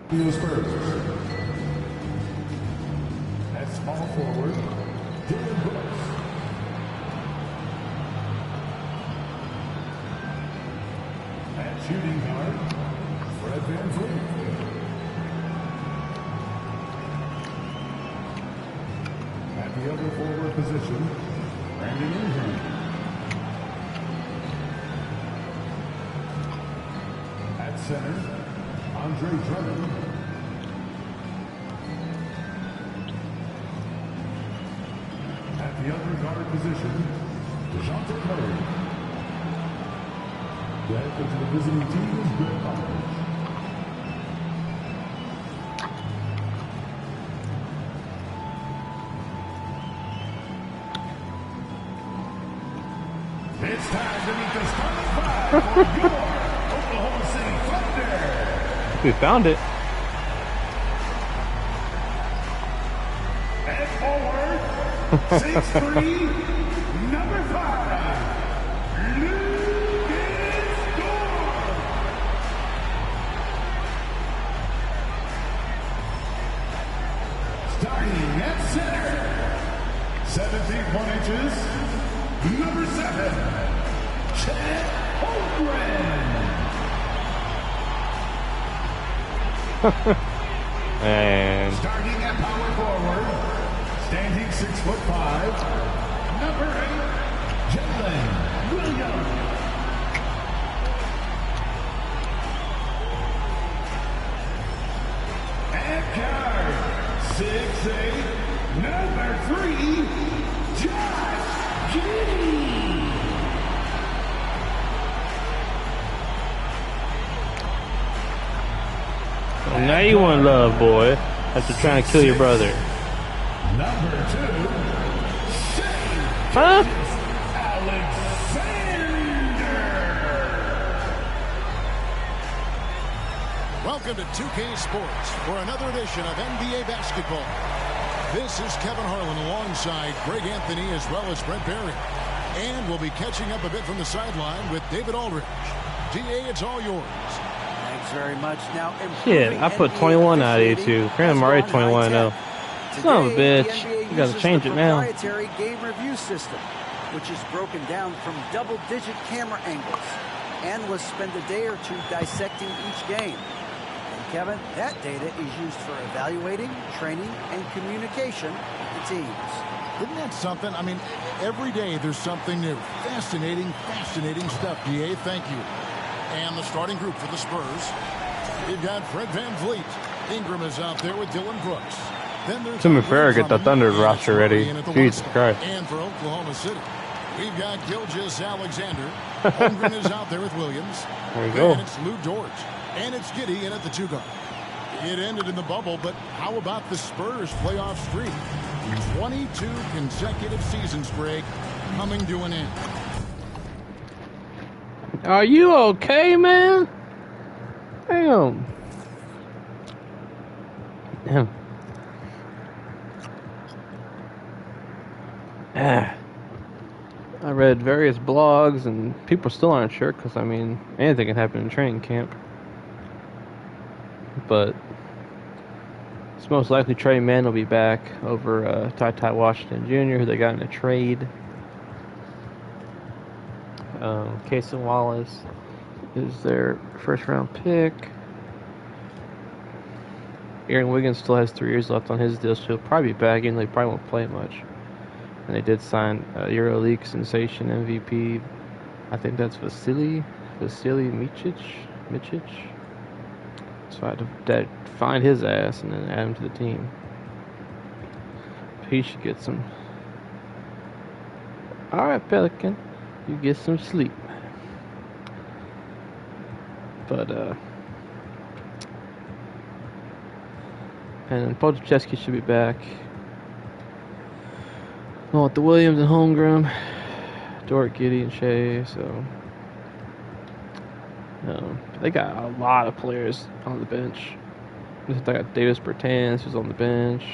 The Spurs. At small forward, Dylan Brooks. At shooting guard, Fred VanVleet. At the other forward position, Brandon Ingram. At center, Andre Drummond. At the other guard position, DeJounte Murray. The head coach of the visiting team is Bill Collins. It's time to meet the starting five for your Oklahoma City Thunder. We found it. At forward, 6'3", number 5, Lucas Dorn. Starting at center, 7 feet 1 inches, number 7, Chet Holmgren. And Starting at power forward, standing 6'5", number 8, Jalen Williams. At guard, 6'8", number 3, Josh Giddey. now you want love, boy, after trying to kill your brother. Number 2, Huh? Alexander. Welcome to 2K Sports for another edition of NBA basketball. This is Kevin Harlan alongside Greg Anthony as well as Brent Barry. And we'll be catching up a bit from the sideline with David Aldridge. DA, it's all yours. Thanks very much. Now, Shit, I put 21 out of you too. Granted, I'm already 21 though. Son of a bitch. You gotta change it now. Proprietary game review system, which is broken down from double-digit camera angles. Analysts spend a day or two dissecting each game. And Kevin, that data is used for evaluating, training, and communication with the teams. Isn't that something? I mean, every day there's something new. Fascinating stuff, DA. Thank you. And the starting group for the Spurs. You've got Fred VanVleet. Ingram is out there with Dylan Brooks. Then there's Timmy Farrah get the Thunder roster ready. Jesus Christ. And for Oklahoma City, we've got Gilgeous Alexander. Holmgren is out there with Williams. There we go. And it's Lou Dort. And it's Giddey in at the 2 guard. It ended in the bubble, but how about the Spurs playoff streak? 22 consecutive seasons, Greg, coming to an end. Are you okay, man? Damn. Damn. I read various blogs and people still aren't sure because, I mean, anything can happen in training camp. But it's most likely Trey Mann will be back over Ty Washington Jr., who they got in a trade. Casey Wallace is their first-round pick. Aaron Wiggins still has 3 years left on his deal, so he'll probably be back, and they probably won't play much. And they did sign EuroLeague sensation MVP. I think that's Vasily Micic. So I had to find his ass and then add him to the team. He should get some. All right, Pelican, you get some sleep. But and Podziemski should be back. Well, with the Williams and Holmgren, Dort, Giddey, and Shea, so they got a lot of players on the bench. They got Davis Bertans, who's on the bench.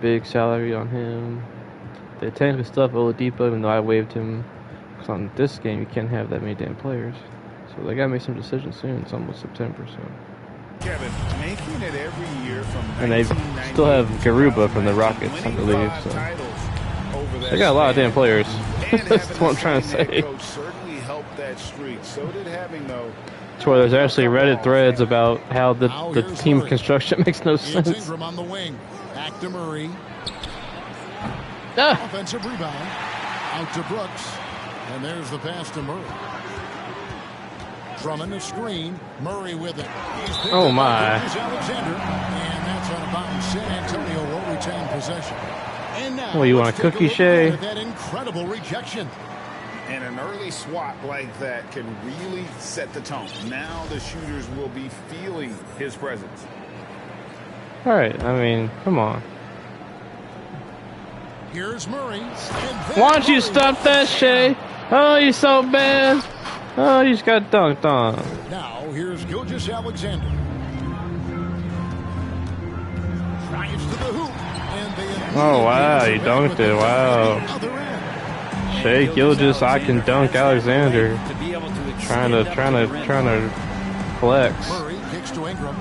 Big salary on him. They technically still have Oladipo, even though I waived him. Because on this game, you can't have that many damn players. So they gotta make some decisions soon. It's almost September, so. Kevin, making it every year from And they still have Garuba from the Rockets, I believe. So. They got a lot of damn players. That's what I'm trying to say. Certainly helped that streak. So did having though. That's where there's actually Reddit threads about how the team construction makes no sense. It's Ingram on the wing. Back to Murray. Ah. Offensive rebound. Out to Brooks. And there's the pass to Murray. Drummond a screen. Murray with it. Oh my. Alexander. And that's on a bounce. San Antonio will retain possession. And now, well, you want a cookie, Shea? That incredible rejection. And an early swat like that can really set the tone. Now the shooters will be feeling his presence. All right, I mean, come on. Here's Murray. Why don't you stop that, Shea? Oh, you're so bad. Oh, you just got dunked on. Now here's Gilgeous Alexander. Drives to the hoop. And they oh wow, he dunked it. Wow. Shea Gilgeous, I can dunk Alexander. Trying to flex. Murray kicks to Ingram.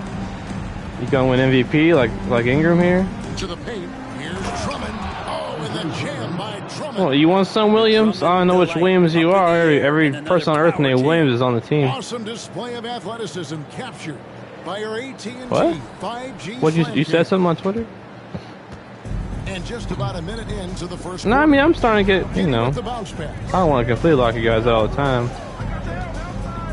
You gonna win MVP like Ingram here? To the paint. Here's Drummond. Oh, and then jam by Drummond. Well, you want some Williams? I don't know which Williams you are. Every person on earth named Williams is on the team. Awesome display of athleticism captured by our AT&T what? 5G. What you said something on Twitter? And just about a minute into the first. No, I mean I'm starting to get, you know. I I don't want to completely lock you guys out all the time.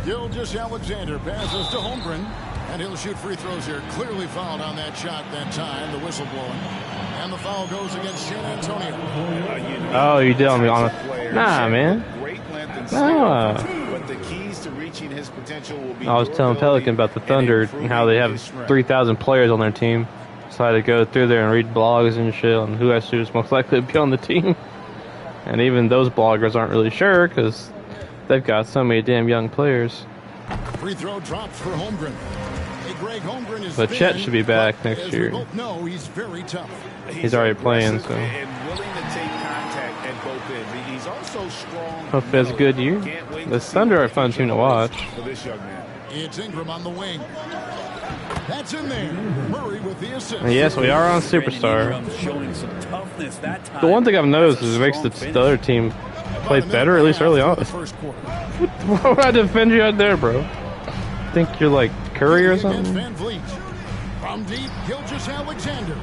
Gilgeous Alexander passes to Holmgren, and he'll shoot free throws here. Clearly fouled on that shot that time. The whistle blowing, and the foul goes against San Antonio. Oh, you did on me on a. Nah, man. Nah. But the keys to reaching his potential will be. I was telling Pelican about the Thunder and how they have 3,000 players on their team. So I had to go through there and read blogs and shit on who actually was most likely to be on the team. And even those bloggers aren't really sure because they've got so many damn young players. Free throw drops for Holmgren. Hey, Greg, Holmgren is but Chet should be back next year. No, he's very tough. He's already playing, so. And willing to take contact at both ends. He's also strong. Hope he has a good year. The Thunder are a fun team to watch. For this young man. It's Ingram on the wing. That's in there. Murray with the assist. Yes, we are on Superstar. The one thing I've noticed is it makes the other team play better, at least early on. Why would I defend you out there, bro? Think you're like Curry or something? From deep, Gilgeous Alexander.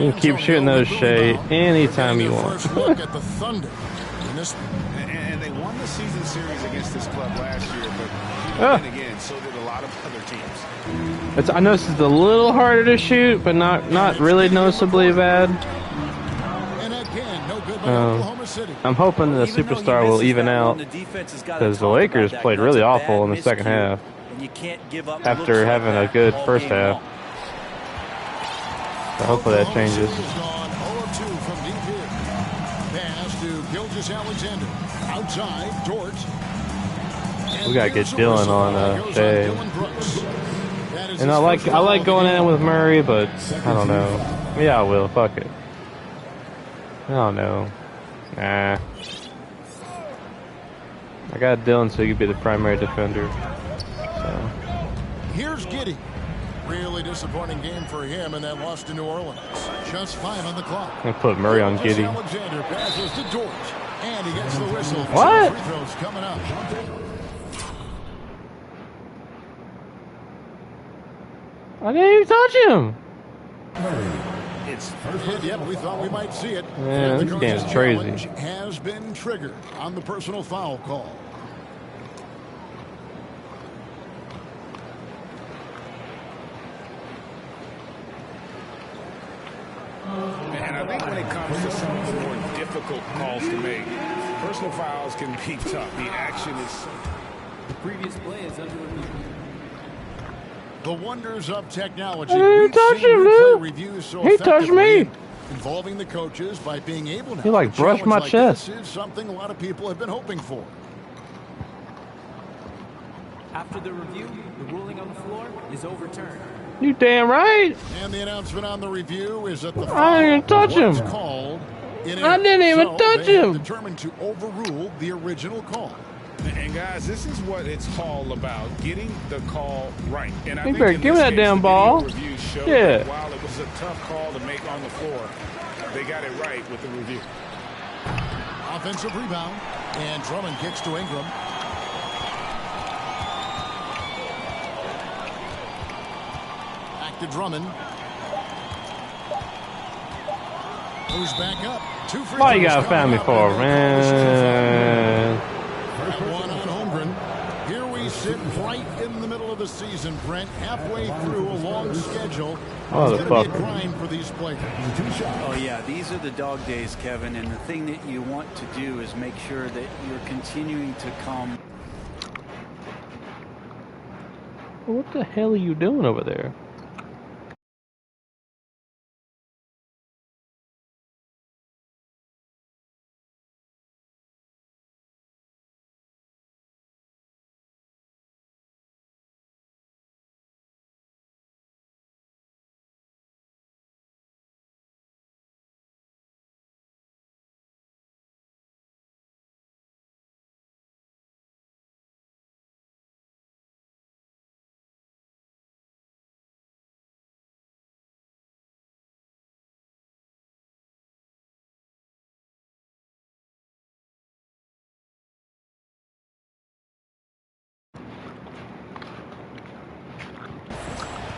You can keep shooting those, Shea, anytime you want. Look at the Thunder. And they won the season series against this club last year, but again, so did a lot of other teams. I noticed it's a little harder to shoot, but not really noticeably bad. And again, no good by Oklahoma City. I'm hoping the Superstar will even out because the Lakers played really awful in the second half after having a good first half. So hopefully that changes. Pass to Gilgeous Alexander. Outside, Dort. We gotta get Dylan on Shea. And I like going in with Murray, but I don't know. Yeah, I will. Fuck it. I don't know. Nah. I got Dylan so he could be the primary defender. So. Here's Giddey. Really disappointing game for him in that loss to New Orleans. Just 5 on the clock. I'm gonna put Murray on Giddey. Alexander passes to Dort, and he gets the whistle. What? Free throws coming up. I didn't even touch him. It's yeah, we thought we might see it. Yeah, this game's crazy. Has been triggered on the personal foul call. And I think when it comes to some of the more difficult calls to make, personal fouls can be tough. The action is. The previous play is under review. The wonders of technology. I didn't touch him, dude. He touched me. Involving the coaches by being able to. He like brushed my chest. This is something a lot of people have been hoping for. After the review, the ruling on the floor is overturned. You damn right. And the announcement on the review is that the I didn't even touch him. Called I didn't even touch him. Determined to overrule the original call. And Guys, this is what it's all about, getting the call right. And I think better give me that damn ball. Yeah. That while it was a tough call to make on the floor, they got it right with the review. Offensive rebound, and Drummond kicks to Ingram. Back to Drummond. Who's back up? 2 free Why you throws gotta foul me coming for, up, and man? that one on Holmgren. Here we sit right in the middle of the season, Brent, halfway through a long schedule. Oh, It's the going to be a fuck. grind for these players. Oh, yeah, these are the dog days, Kevin, and the thing that you want to do is make sure that you're continuing to come. What the hell are you doing over there?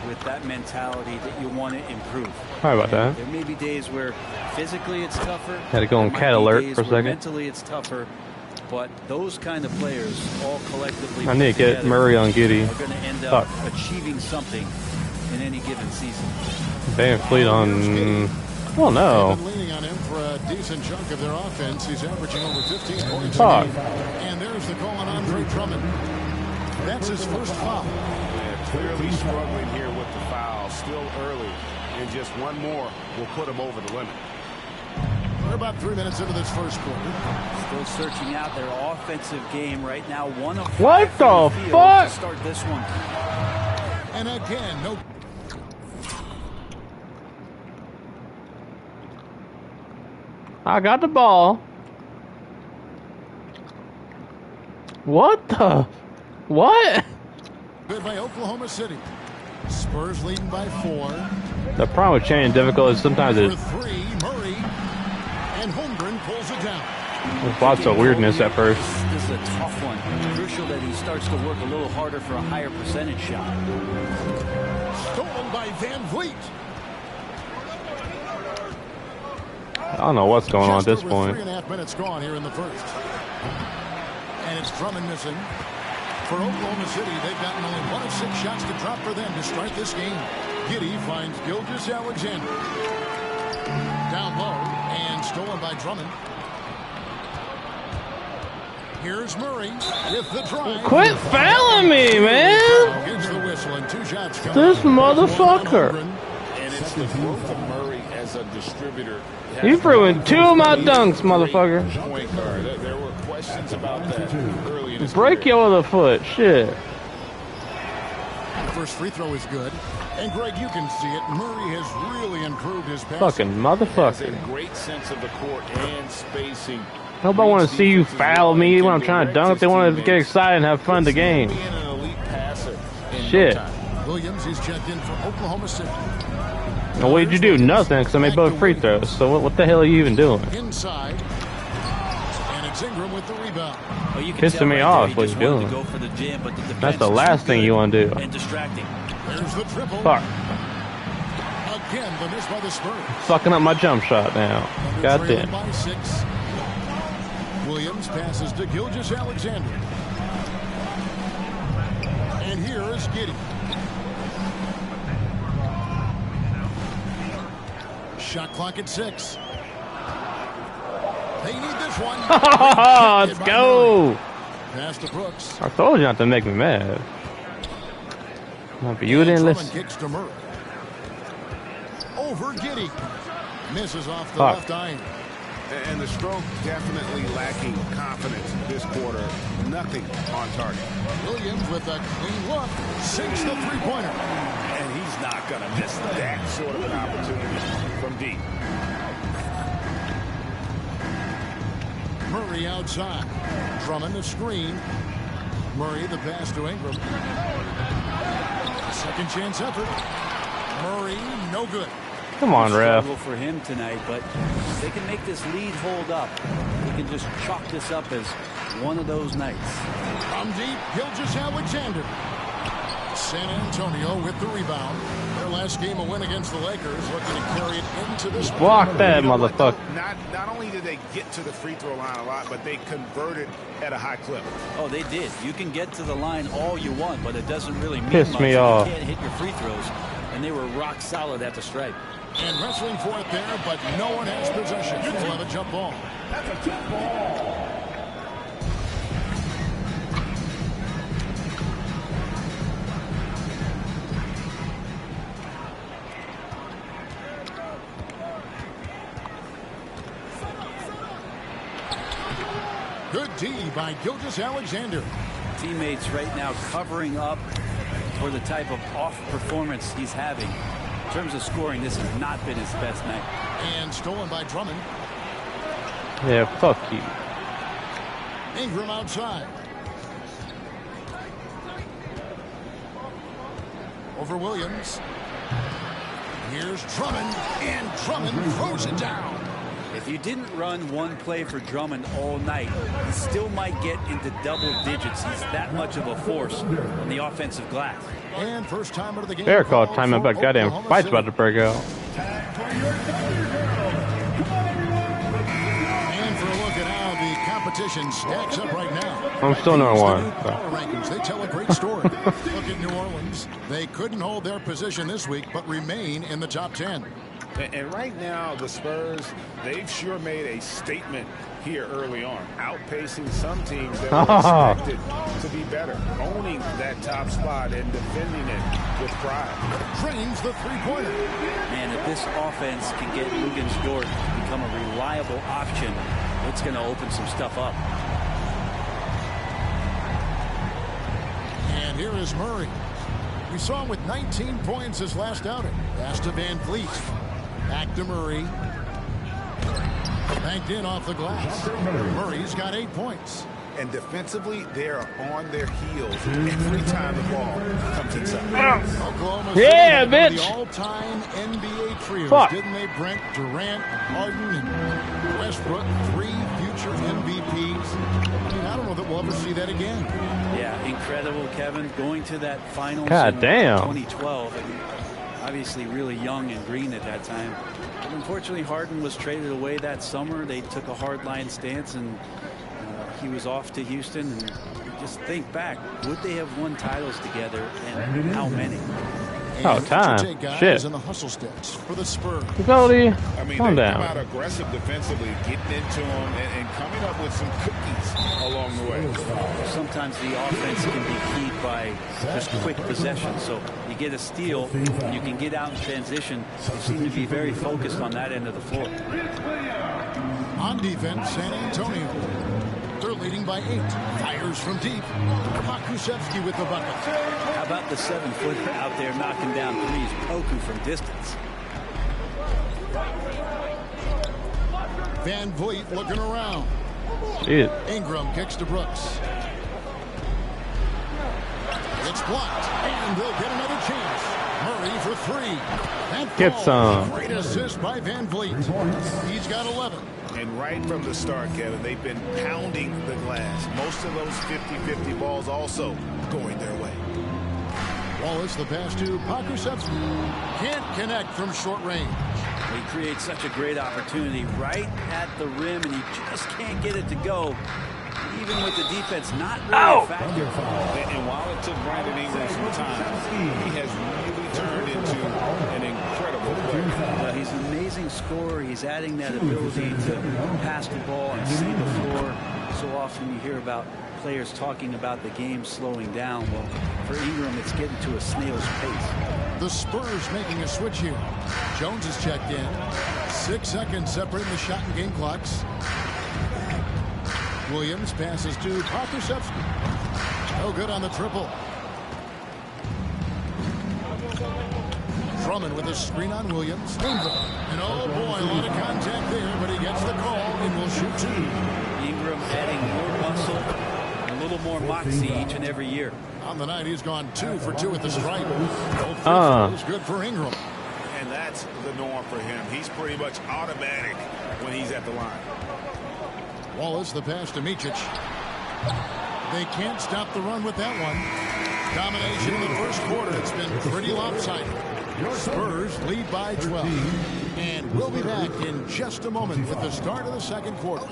With that mentality that you want to improve. Sorry about that. There may be days where physically it's tougher. Had to go on There might cat be alert days for a where second. Mentally it's tougher, but those kind of players all collectively I need to get together Murray on Giddy. are going to end up Fuck. achieving something in any given season. Van Fleet on. Oh no. They've been leaning on him for a decent chunk of their offense. He's averaging over 15 points a Fuck. game. And there's the call on Andre Drummond. That's his first foul. Yeah, clearly struggling here with the foul. Still early. And just one more will put him over the limit. We're about 3 minutes into this first quarter. Still searching out their offensive game right now. 1 of 5 What from the field fuck? to start this one. And again, no. I got the ball. What the? What? Good by Oklahoma City. Spurs leading by 4. The problem with changing difficult is sometimes For it, 3, Murray. And Holmgren pulls it down. there's lots of weirdness at first. This is a tough one. Crucial that he starts to work a little harder for a higher percentage shot. Stolen by Van Vliet. I don't know what's going on at this Just over point. 3.5 minutes gone here in the first. And it's Drummond missing. For Oklahoma City, they've gotten only 1 of 6 shots to drop for them to start this game. Giddy finds Gilgeous-Alexander. Down low and stolen by Drummond. Here's Murray with the drive. Quit fouling me, man! Gets the whistle and 2 shots coming. This One on motherfucker. Holmgren. And it's the growth of Murray as a distributor. You ruined 2 of my dunks, motherfucker. Point guard. There were questions about that early in his Break career. your other foot. Shit. The first free throw is good. And Greg, you can see it. Murray has really improved his passing. Fucking Has a motherfucker. great sense of the court and spacing. Nobody want to see you foul me when I'm trying to dunk. They want to get excited and have fun in the game. Being an elite passer in no Shit. time. Williams is checked in for Oklahoma City. And what did you do? Nothing, because I made both free throws. So what the hell are you even doing? Inside. And it's Ingram with the rebound. Well, you can Pissing tell me right off there he what just you're wanted to doing. go for the jam, but the defense That's the is last too thing good you want to do. and distracting. There's the triple. Fuck. Again, the miss by the Spurs. Fucking up my jump shot now. Trailing Goddamn. by 6. Williams passes to Gilgeous-Alexander. And here is Giddy. Shot clock at 6. They need this one. Let's go. Pass to Brooks. I told you not to make me mad. No, but you didn't Drummond listen. kicks to Murray. Over Giddy. Misses off the Fuck. left iron. And the stroke definitely lacking confidence this quarter. Nothing on target. Williams with a clean look. Sinks the three-pointer. And he's not going to miss that sort of an opportunity from deep. Murray outside. Drummond a screen. Murray, the pass to Ingram. Second chance effort. Murray, no good. Come on, ref. Struggle for him tonight, but they can make this lead hold up. They can just chalk this up as one of those nights. From deep, Gilgeous-Alexander. San Antonio with the rebound. Their last game a win against the Lakers, looking to carry it into this. Block that, motherfucker. Not only did they get to the free throw line a lot, but they converted at a high clip. Oh, they did. You can get to the line all you want, but it doesn't really mean Piss much me if off. you can't hit your free throws. And they were rock solid at the stripe. And wrestling for it there, but no one has possession. We'll have a jump ball. That's a jump ball. Good D by Gilgeous-Alexander. Teammates right now covering up for the type of off performance he's having. In terms of scoring, this has not been his best night. And stolen by Drummond. Yeah, fuck you. Ingram outside. Over Williams. Here's Drummond, and Drummond throws it down. If you didn't run one play for Drummond all night, he still might get into double digits. He's that much of a force on the offensive glass. And first time out of the game. Bear called time for about goddamn Oklahoma fight's City. about to break out. And for a look at how the competition stacks up right now. I'm still number one. The new power rankings, they tell a great story. Look at New Orleans. They couldn't hold their position this week, but remain in the top 10. And right now, the Spurs, they've sure made a statement here early on, outpacing some teams that were expected to be better, owning that top spot and defending it with pride. Drains the three-pointer. Man, if this offense can get Lugens Dort to become a reliable option, it's going to open some stuff up. And here is Murray. We saw him with 19 points his last outing. Pass to Van Vliet. Back to Murray. Banked in off the glass. Murray's got 8 points. And defensively, they are on their heels every time the ball comes inside. Oklahoma Yeah, City had bitch. the all-time NBA trios, Fuck. didn't they? Brent, Durant, Harden, and Westbrook, 3 future MVPs. I mean, I don't know that we'll ever see that again. Yeah, incredible, Kevin. Going to that finals God in damn. 2012. And obviously really young and green at that time. But unfortunately, Harden was traded away that summer. They took a hardline stance, and he was off to Houston. And just think back, would they have won titles together, and how many? Oh, And time. future take guys Shit. in the hustle steps for the Spurs. Cody, I mean, calm they come down. out aggressive defensively, getting into them and coming up with some cookies along the way. Sometimes the offense can be keyed by just quick possession. So you get a steal, you can get out in transition. They seem to be very focused on that end of the floor. On defense, San Antonio. They're leading by 8. Fires from deep. Pakusevsky with the bucket. How about the 7-footer out there knocking down threes? Poku from distance. Van Vliet looking around. Shit. Ingram kicks to Brooks. It's blocked, and they'll get another chance. Murray for 3. That Get falls. some. Great assist by Van Vliet. He's got 11. And right from the start, Kevin, they've been pounding the glass. Most of those 50-50 balls also going their way. Wallace the pass to Pakusevsky. Can't connect from short range. He creates such a great opportunity right at the rim, and he just can't get it to go. Even with the defense not really effective. And while it took Brandon Ingram some time, he has really turned into an incredible player. He's an amazing scorer. He's adding that ability to pass the ball and see the floor. So often you hear about players talking about the game slowing down. Well, for Ingram, it's getting to a snail's pace. The Spurs making a switch here. Jones is checked in. 6 seconds separating the shot and game clocks. Williams passes to Pakusevsky. No good on the triple. Drummond with a screen on Williams. Ingram. And oh boy, a lot of contact there, but he gets the call and will shoot 2. Ingram adding more muscle, a little more moxie each and every year. On the night, he's gone 2 for 2 at the stripe. Both good for Ingram. And that's the norm for him. He's pretty much automatic when he's at the line. Wallace, the pass to Micic. They can't stop the run with that one. Domination in the first quarter. It's been pretty lopsided. Spurs lead by 12. And we'll be back in just a moment with the start of the second quarter.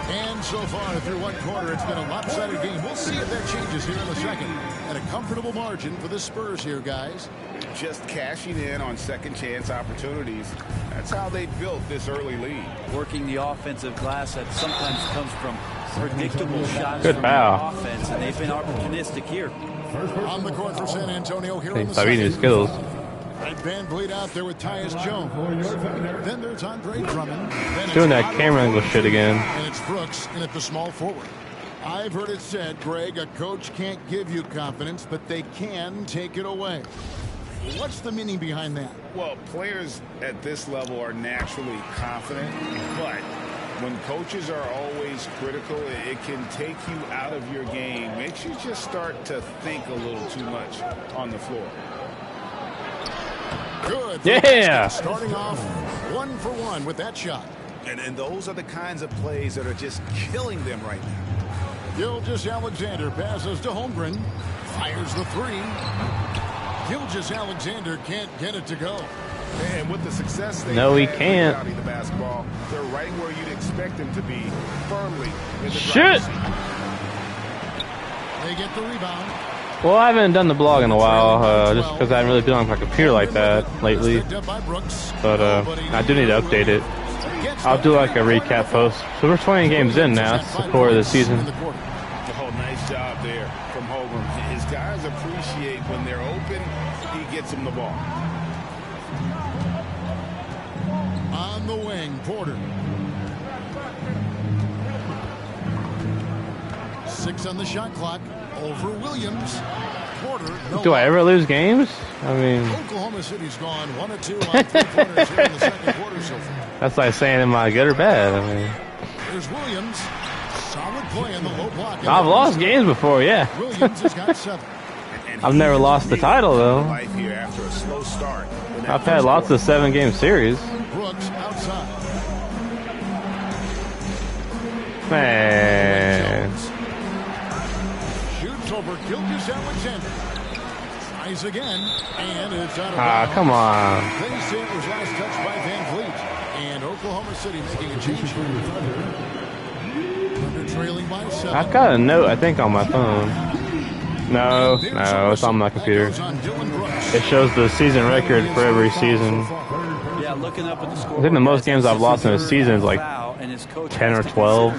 And so far through one quarter, it's been a lopsided game. We'll see if that changes here in the second. And a comfortable margin for the Spurs here, guys. Just cashing in on second chance opportunities. That's how they built this early lead. Working the offensive glass that sometimes comes from predictable shots Good from foul. the offense, and they've been opportunistic here. On the court for San Antonio here in the Stop eating his second. Skittles. Fred VanVleet out there with Tyus Jones. Then there's Andre Drummond. Then it's Doing that Otto camera angle shit again. And it's Brooks in at the small forward. I've heard it said, Greg, a coach can't give you confidence, but they can take it away. What's the meaning behind that? Well, players at this level are naturally confident, but when coaches are always critical, it can take you out of your game. Makes you just start to think a little too much on the floor. Good. Yeah. Starting off 1 for 1 with that shot. And those are the kinds of plays that are just killing them right now. Gilgeous-Alexander passes to Holmgren. Fires the 3. Gilgeous-Alexander can't get it to go. And with the success they No, he had can't. rebounding the basketball, they're right where you'd expect them to be, firmly in the Shit. driver's seat. They get the rebound. Well, I haven't done the blog in a while, just because I haven't really been on my computer like that lately. Picked up by Brooks. But I do need to update it. I'll do like a recap post. So we're 20 games in now. It's the core of the season. Oh, nice job there from Holmgren. His guys appreciate when they're open, he gets them the ball. On the wing, Porter. 6 on the shot clock. Over Williams. Porter. No Do I ever lose games? I mean, Oklahoma City's gone 1 of 2 on 3 pointers here in the second quarter so far. that's like saying, am I good or bad? I mean, There's Williams. Solid play in the low block. I've lost games before, yeah. Williams has got 7. And I've never lost the title, though. Life here after a slow start in that I've had first lots quarter. of 7-game series. Brooks outside. Man. Shoots over Gilgeous-Alexander. Tries again, and it's out of Ah, bounds. come on. They say it was last touched by VanVleet. And Oklahoma City making a change. Thunder trailing by 7. I've got a note, I think, on my phone. No, it's on my computer. That goes on Dylan Brooks. It shows the season record for every season. Yeah, looking up at the score. I think the most games I've lost in a season is like 10 or 12.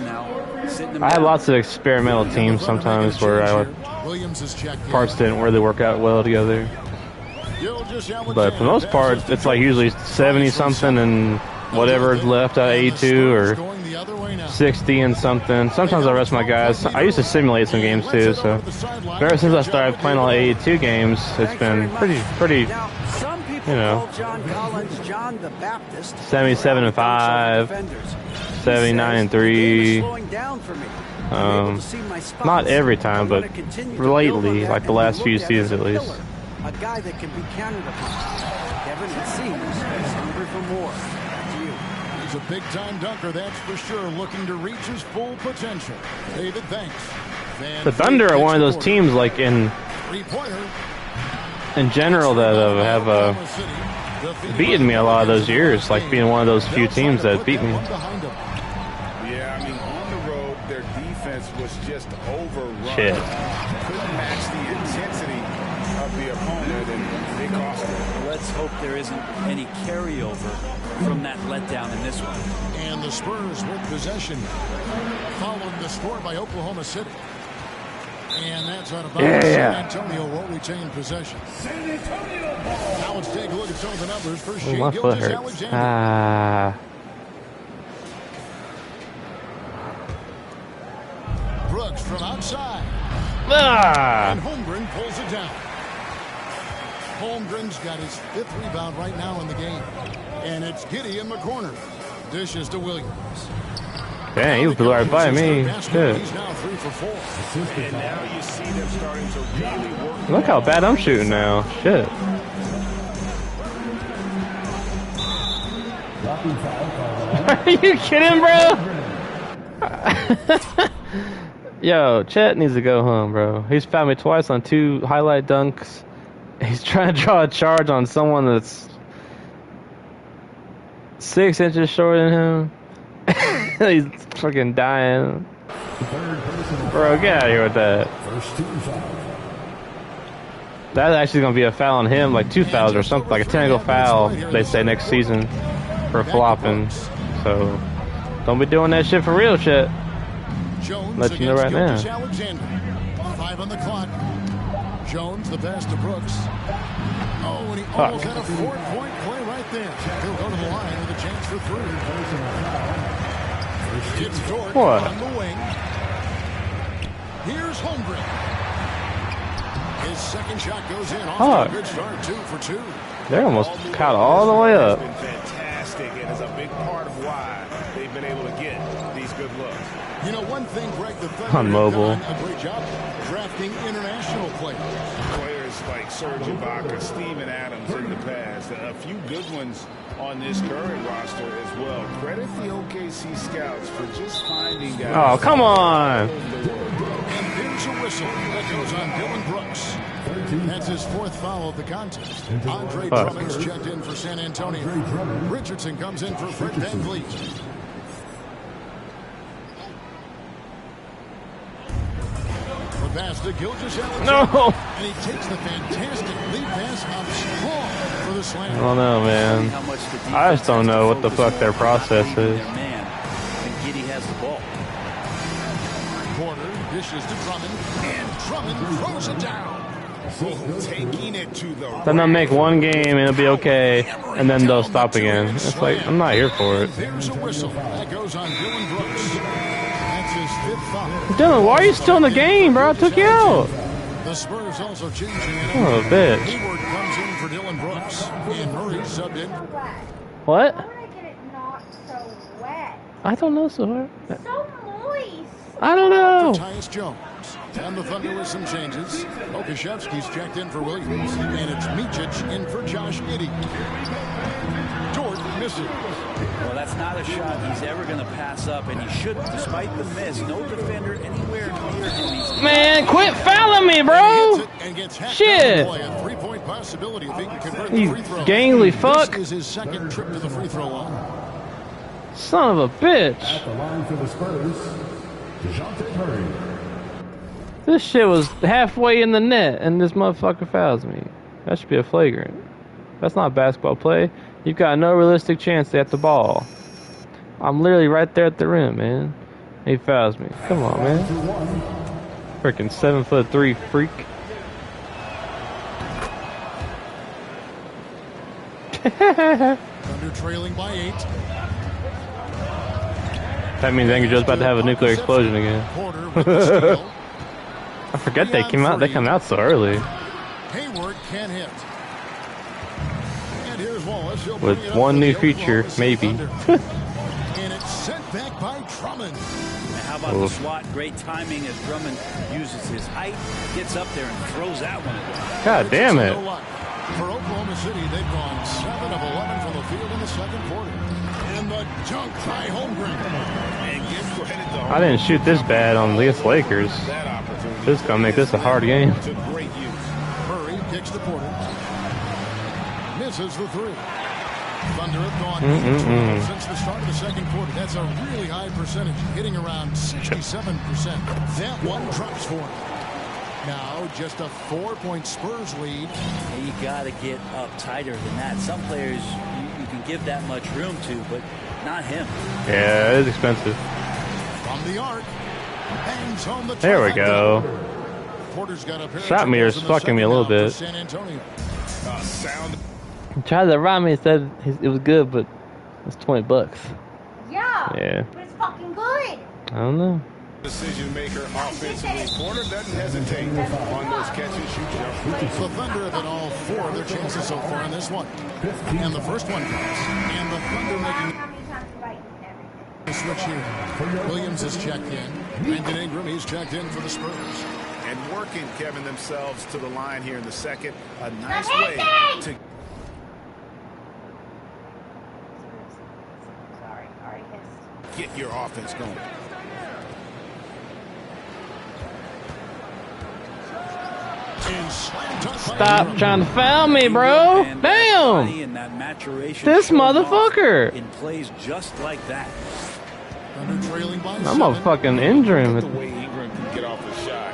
I had lots of experimental teams sometimes where Williams is checked in. parts didn't really work out well together. But for the most part, it's like usually 70-something and whatever's left out of 82 or 60 and something. Sometimes I rest my guys. I used to simulate some games too, so ever since I started playing all 82 games, it's been pretty, Now, some people you know, call John Collins John the Baptist. 77-5, 79-3. Slowing down for me. I'm able to see my spots. Not every time, I'm but gonna continue to build on lately, that like the and last be few looked at seasons as at a least. pillar, a guy that can be counted upon. Kevin, it seems he's hungry for more. Back to you. He's a big-time dunker, that's for sure, looking to reach his full potential. David, thanks. The Thunder are one of those teams, like in general, that have beaten me a lot of those years, like being one of those few teams that beat me. Yeah, I mean, on the road, their defense was just overrun. Shit. Couldn't match the intensity of the opponent, and they cost them. Let's hope there isn't any carryover from that letdown in this one. And the Spurs with possession, following the score by Oklahoma City. And that's out of bounds. San Antonio will retain possession. Now let's take a look at some of the numbers for Shea My foot hurts. Gilgeous-Alexander. Brooks from outside. And Holmgren pulls it down. Holmgren's got his 5th rebound right now in the game. And it's Giddey in the corner. Dishes to Williams. Dang, he blew right by me. Shit. He's now 3 for 4. And now you see them starting to really work. Look how bad I'm shooting now. Shit. Are you kidding, bro? Yo, Chet needs to go home, bro. He's fouled me twice on 2 highlight dunks. He's trying to draw a charge on someone that's 6 inches shorter than him. He's fucking dying. Bro, get out of here with that. That's actually going to be a foul on him, like 2 fouls or something, like a technical foul, they say, next season for flopping. So, don't be doing that shit for real, shit. Let you know right now. 5 on the clock. Jones, the pass to Brooks. Oh, and he almost had a 4-point play right there. He'll go to the line with a chance for 3. It's Dort on the wing. Here's Holmgren. His second shot goes in. Off to a good start, 2 for 2. They're almost caught all the way up. It's been fantastic and is a big part of why they've been able to get these good looks. You know, one thing, Greg, the Thunder On mobile. have done a great job drafting international players. Players like Serge Ibaka, Steven Adams in the past, a few good ones on this current roster as well. Credit the OKC scouts for just finding guys. Oh, come on. And there's a whistle that goes on Dylan Brooks. That's his 4th foul of the contest. Andre Drummond's checked in for San Antonio. Richardson comes in for Fred VanVleet. The pass to Gilgeous-Alexander. No. And he takes the fantastic lead pass out strong for the slam. I don't know, man. I just don't know what the fuck their process is. And Giddey has the ball. Porter dishes to Drummond, and Drummond throws it down. Taking it to the Then they'll make one game and it'll be okay, and then they'll stop again. It's like, I'm not here for it. There's a whistle that goes on Dylan Brooks. That's his 5th foul. Dylan, why are you still in the game, bro? I took you out. The Spurs also changing it. Oh, bitch. Hayward comes in for Dylan Brooks, and Murray subbed in. What? Why would I get it not so wet? I don't know, Sohar. So moist. I don't know. Tyus Jones. And the Thunder with some changes. Okashevsky's checked in for Williams. And it's Micic in for Josh Giddey. Dort misses. Well, that's not a shot he's ever going to pass up, and he should, despite the miss. No defender anywhere near him. Man, quit fouling me, bro. Shit. A 3-point possibility if he can convert You the free throw. gangly fuck. This is his 2nd trip to the free throw line. Son of a bitch. At the line for the Spurs, DeJounte Murray. This shit was halfway in the net, and this motherfucker fouls me. That should be a flagrant. That's not basketball play. You've got no realistic chance to get the ball. I'm literally right there at the rim, man. He fouls me. Come on, man. Freaking 7'3" freak. Thunder trailing by 8. That means Angry Joe's about to have a nuclear explosion again. Porter with the steal. I forget they came out. They come out so early. Hayward can't hit. And here's Wallace. He'll With bring it up one for new the feature, Oklahoma City maybe. Thunder. And it's sent back by Drummond. And how about the swat? Great timing as Drummond uses his height, gets up there and throws that one away. God damn it. For Oklahoma City, they've gone 7 of 11 from the field in the 2nd quarter. And the dunk by Holmgren. and give credit to I didn't shoot this bad on against Lakers. that opportunity. This is going to make this a hard game. To great use. Murray kicks the Porter. Misses the 3. Thunder have gone 8 since the start of the 2nd quarter. That's a really high percentage, hitting around 67%. That one drops for him. Now just a 4-point Spurs lead. And you got to get up tighter than that. Some players you can give that much room to, but not him. Yeah, it is expensive. From the arc. Bangs home the There we go. Porter's got a pair Shot of meter's triples in the fucking me a second little now for bit. San Antonio. Sound. He tried to rob me and said it was good, but it's $20. Yeah. Yeah. But it's fucking good. I don't know. Decision maker offensively. Porter doesn't hesitate on those catches. The Thunder have been all 4 of their chances so far in this one. And the first one comes. And the Thunder making a switch here. Williams is checked in. Brandon Ingram, he's checked in for the Spurs. And working, Kevin, themselves to the line here in the second. A nice way to... get your offense going. Stop trying to foul me, bro. Damn. This motherfucker. In plays just like that. I'm gonna fucking injure him. The way Ingram can get off the shot.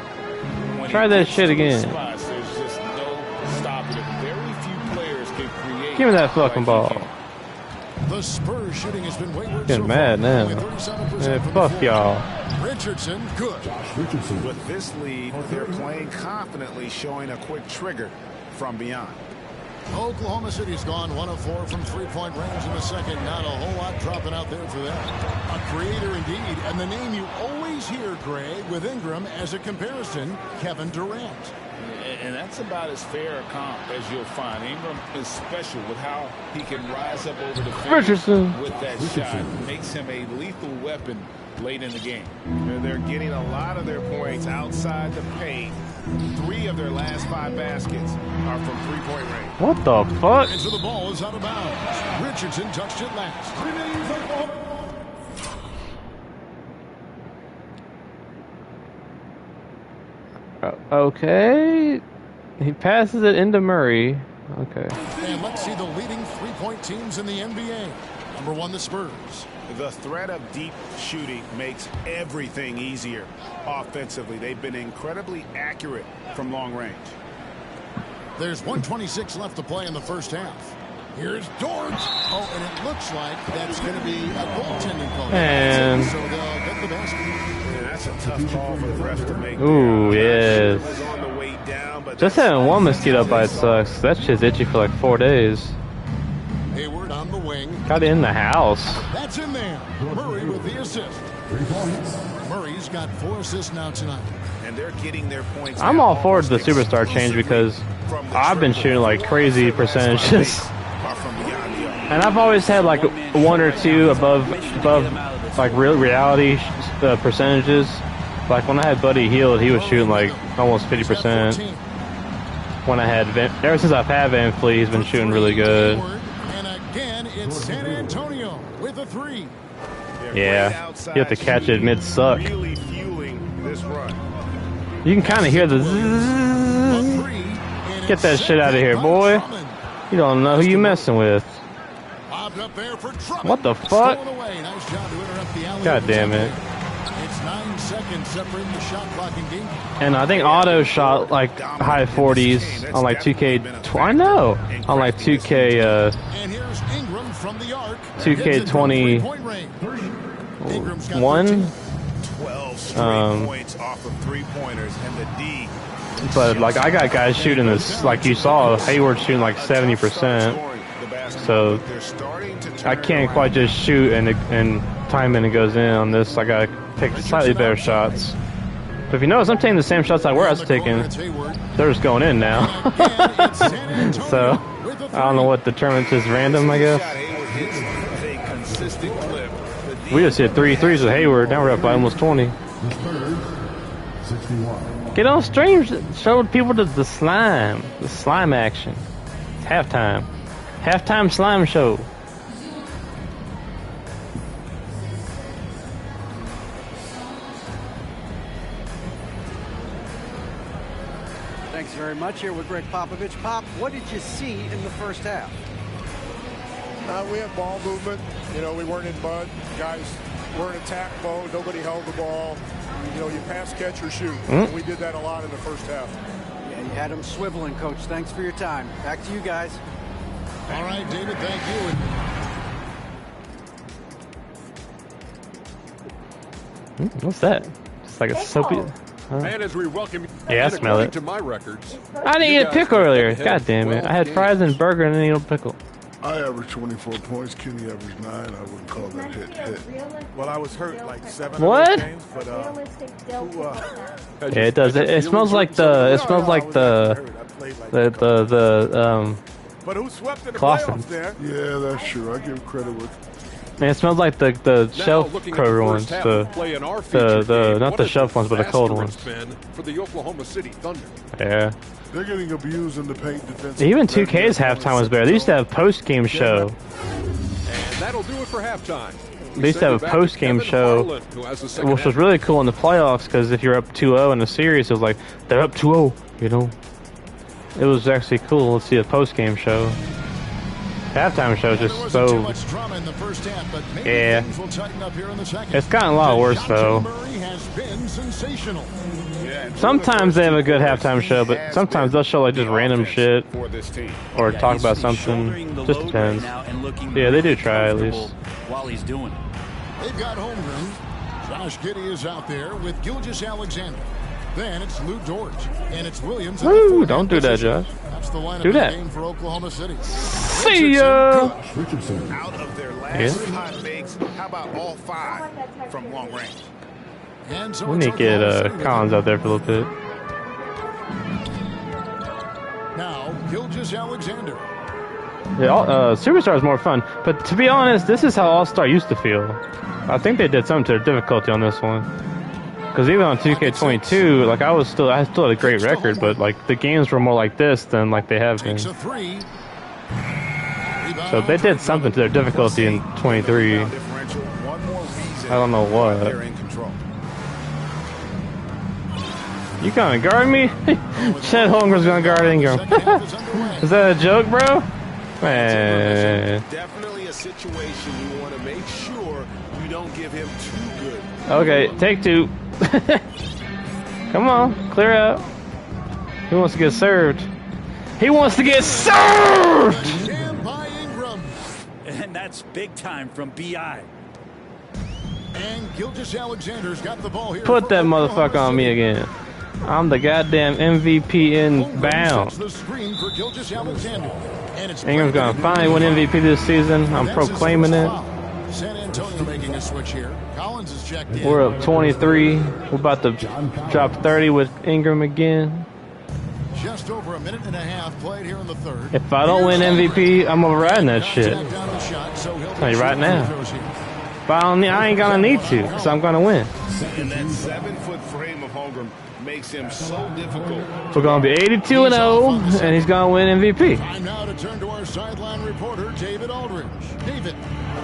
Try that shit again. Spots, there's just no stopping it. Very few players can create. Give me that fucking ball. The Spurs shooting has been wayward. Getting mad now. Fuck y'all. Richardson, good. With this lead, they're playing confidently, showing a quick trigger from beyond. Oklahoma City's gone 1 of 4 from three-point range in the second. Not a whole lot dropping out there for them. A creator indeed, and the name you always hear, Gray, with Ingram as a comparison, Kevin Durant. And that's about as fair a comp as you'll find. Ingram is special with how he can rise up over the fence with that shot. Makes him a lethal weapon late in the game. They're getting a lot of their points outside the paint. 3 of their last 5 baskets are from three-point range. What the fuck? And so the ball is out of bounds. Richardson touched it last. Okay. He passes it into Murray. Okay. And let's see the leading three-point teams in the NBA. Number 1, the Spurs. The threat of deep shooting makes everything easier offensively. They've been incredibly accurate from long range. There's 1:26 left to play in the first half. Here's Dort. Oh, and it looks like that's going to be a goaltending call. And so they'll get the basket. Yeah, that's a tough call for the refs to make. Ooh, yes. Just having one mosquito bite sucks. That shit's itchy for like 4 days. Hayward on the wing. Got it in the house. That's in there. Murray with the assist. Murray's got 4 assists now tonight. And they're getting their points. I'm all for the superstar change because I've been shooting like crazy percentages. And I've always had like 1 or 2 above like real reality percentages. Like when I had Buddy Hield, he was shooting like almost 50%. When I had ever since I've had Van Fleet, he's been shooting really good. And again, it's San Antonio with a 3. Yeah, you have to catch it mid-suck. Really fueling this run. You can kind of hear the zzz. Get that shit out of here, boy. You don't know who you messing with. What the fuck? God damn it. It's 9 seconds separating the shot clock and game. And I think Otto shot like high 40s on like 2K. I know. On like 2K. And here's Ingram from the arc. 2K21. 12 straight points off of three-pointers and the D. But like I got guys shooting this, like you saw, Hayward shooting like 70%. So I can't quite just shoot and time in and goes in on this. I gotta take slightly better shots. But if you notice, I'm taking the same shots I was taking. They're just going in now. So I don't know what determines this random, I guess. We just hit 3 threes with Hayward. Now we're up by almost 20. Get on stream, show people the slime action. It's halftime. Halftime slime show. Thanks very much. Here with Greg Popovich. Pop, what did you see in the first half? We had ball movement. You know, we weren't in mud. Guys weren't attack mode. Nobody held the ball. You know, you pass, catch, or shoot. We did that a lot in the first half. Yeah, you had them swiveling, Coach. Thanks for your time. Back to you guys. All right, David, thank you. What's that? It's like a soapy. And as we welcome yeah, I smell it. To my records, I didn't eat a pickle earlier. God damn it. I had fries and burger and then eat a pickle. I averaged 24 points. Kenny averaged 9. I wouldn't call that hit. Well, I was hurt like 7 What? of those games, but Yeah, it does. It smells like the. It smells like the But who swept in the Clausen. playoffs there? Yeah, that's true. I give credit with. Man, it smells like the shelf crow ones. The not the shelf ones, but the cold ones. For the Oklahoma City Thunder. Yeah. They're getting abused in the paint defense. Even 2K's halftime was better. They used to have post-game show. And that'll do it for halftime. They used to have a post-game show, which was really cool in the playoffs because if you're up 2-0 in a series, it was like, they're up 2-0, you know? It was actually cool to see a post-game show. Halftime show is just so... Yeah. It's gotten a lot worse, though. Sometimes they have a good halftime show, but sometimes they'll show like just random shit or talk about something. Just depends. Yeah, they do try at least. While he's doing it. They've got homeroom. Josh Giddey is out there with Gilgeous Alexander. Then it's Lou Dort and it's Williams. Woo! Don't do that, Josh. That's the lineup Do that. game for Oklahoma City. See ya. Richardson. Out of their last hot makes, how about all 5 from long range? And so We need to get Collins out there for a little bit. now Gilgeous Alexander. Yeah, Superstar is more fun, but to be honest, this is how All-Star used to feel. I think they did something to their difficulty on this one. Because even on 2K22, like I still had a great record, but like the games were more like this than like they have been. So they did something to their difficulty in 23. I don't know what. You gonna guard me? Chet Holmgren's gonna guard Ingram. Is that a joke, bro? Man. Definitely a situation you want to make sure you don't give him too good. Okay, take 2. Come on, clear out. He wants to get served. He wants to get served! And that's big time from B.I. And Gilgeous Alexander's got the ball here. Put that motherfucker on me again. I'm the goddamn MVP in bound. Ingram's gonna finally win MVP this season. I'm proclaiming it. San Antonio making a switch here. Collins is checked in. We're up 23. We're about to drop 30 with Ingram again. Just over a minute and a half played here in the third. If I don't win MVP, I'm overriding that shit. Tell you right now. But I ain't gonna need to, because I'm gonna win. And that 7-foot frame of Holmgren makes him so difficult. We're gonna be 82-0, and he's gonna win MVP. Time now to turn to our sideline reporter, David Aldridge. David.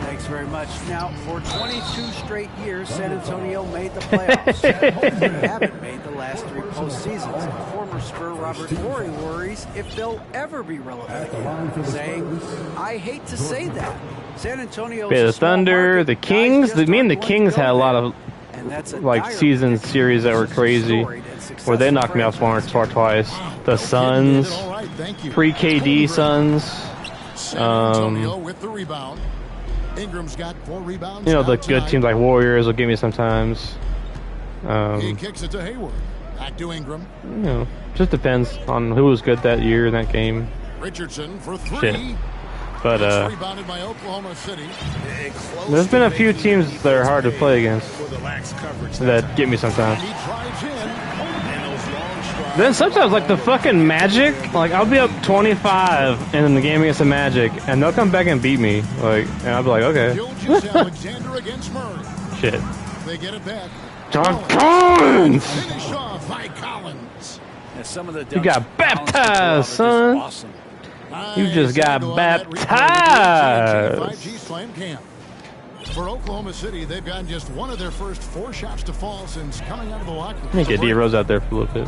Thanks very much. Now, for 22 straight years, San Antonio made the playoffs. They haven't made the last 3 postseasons. Former Spur Robert Horry worries if they'll ever be relevant again, saying, I hate to say that. San Antonio. Yeah, the Thunder, the Kings. Me and the Kings had a lot of like season series that were crazy, where they knocked me off once or twice. The Suns, pre-KD Suns. With the rebound. Ingram's got 4 rebounds. You know, the good teams like Warriors will give me sometimes. He kicks it to Hayward. Back to Ingram. You know, just depends on who was good that year in that game. Richardson for 3. Shit. But rebounded by Oklahoma City. There's been a few teams that are hard to play against that get me sometimes. Then sometimes, like the fucking Magic, like I'll be up 25 in the game against the Magic, and they'll come back and beat me. Like, and I'll be like, okay. Alexander against Murray. Shit. They get it back. John Collins. Finish off by Collins. Some of the You got baptized, son. Awesome. You just got baptized. For Oklahoma City, they've gotten just one of their first 4 shots to fall since coming out of the locker room. Let me get D Rose out there for a little bit.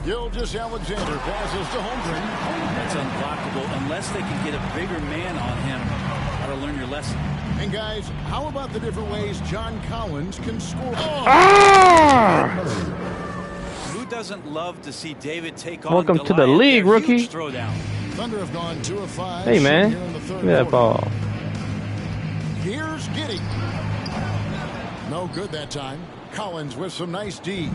Gilgeous Alexander passes to Holmgren. That's unblockable unless they can get a bigger man on him. Gotta learn your lesson. And guys, how about the different ways John Collins can score? Who doesn't love to see David take on Welcome to the Goliath, league, their rookie. huge throwdown. Thunder have gone 2 of 5. Hey, man. Here in the third Look at that quarter. ball. Here's Giddey. No good that time. Collins with some nice D.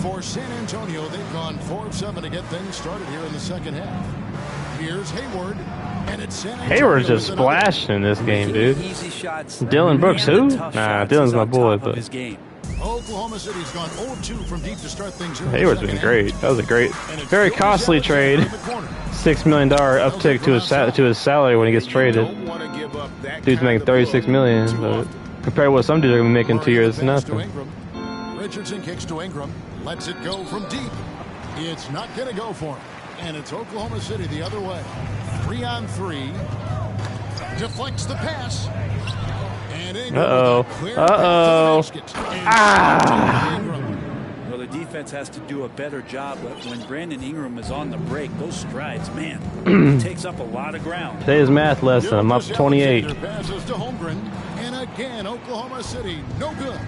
For San Antonio, they've gone 4 of 7 to get things started here in the second half. Here's Hayward. And it's Hayward's just splashing in this game, dude. Easy shots. Dylan Brooks, who? Nah, Dylan's my boy, but Oklahoma City's gone 0-2 from deep to start things. Hayward's been great. That was a great, very costly trade. $6 million uptick to his salary when he gets traded. Dude's making $36 million, but compared to what some dudes are gonna be making in 2 years, it's nothing. Richardson kicks to Ingram, lets it go from deep. It's not gonna go for him, and it's Oklahoma City the other way. 3-on-3. Deflects the pass. Uh-oh. Uh-oh. Ah! Well, the defense has to do a better job, but when Brandon Ingram is on the break, those strides, man, it takes up a lot of ground. Today's math lesson. I'm up 28. Passes to Holmgren, and again, Oklahoma City, no good.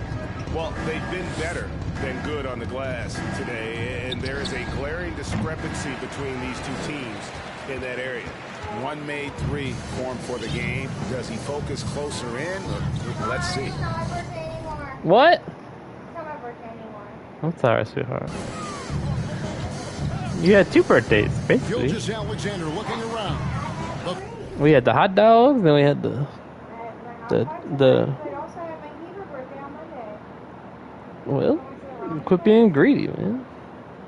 Well, they've been better than good on the glass today, and there is a glaring discrepancy between these two teams in that area. One made three form for the game. Does he focus closer in? Let's see. What? I'm sorry, sweetheart. You had 2 birthdays, basically. Gilgeous Alexander looking around. We had the hot dogs, then we had the. Well, quit being greedy, man.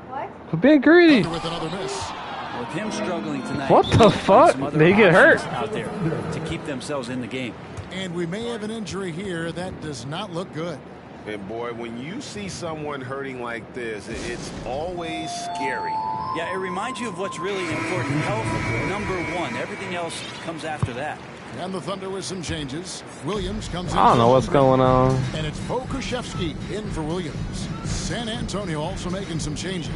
What? Quit being greedy. With another miss. With him struggling tonight, what the fuck? Did he get hurt? Out there to keep themselves in the game. And we may have an injury here that does not look good. And boy, when you see someone hurting like this, it's always scary. Yeah, it reminds you of what's really important. Health, #1. Everything else comes after that. And the Thunder with some changes. Williams comes in. I don't know what's going on. And it's Pokuševski in for Williams. San Antonio also making some changes.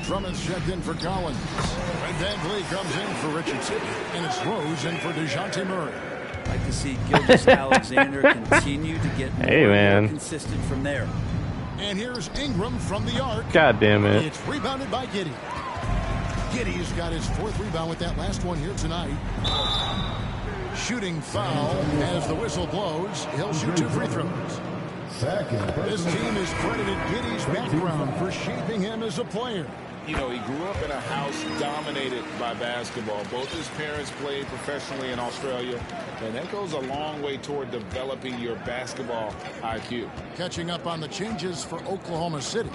Drummond's checked in for Collins. Fred VanVleet comes in for Richardson. And it's Rose in for DeJounte Murray. I'd like to see Gilgeous Alexander continue to get more consistent from there. And here's Ingram from the arc. God damn it. It's rebounded by Giddey. Giddey's got his 4th rebound with that last one here tonight. Shooting foul as the whistle blows. He'll shoot 2 free throws. This team has credited Giddey's background for shaping him as a player. You know, he grew up in a house dominated by basketball. Both his parents played professionally in Australia, and that goes a long way toward developing your basketball IQ. Catching up on the changes for Oklahoma City.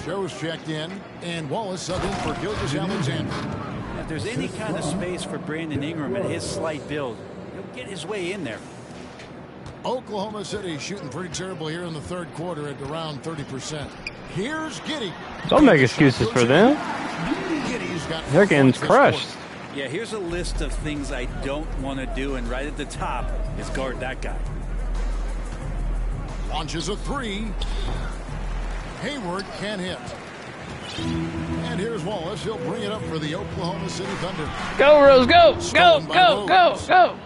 Joe's checked in, and Wallace subbed in for Gilgeous Alexander. If there's any kind of space for Brandon Ingram at his slight build, he'll get his way in there. Oklahoma City shooting pretty terrible here in the 3rd quarter at around 30%. Here's Giddey. Don't make excuses for them. They're getting crushed. Yeah, here's a list of things I don't want to do, and right at the top is guard that guy. Launches a 3. Hayward can't hit. And here's Wallace. He'll bring it up for the Oklahoma City Thunder. Go, Rose, go, go, go, go, go.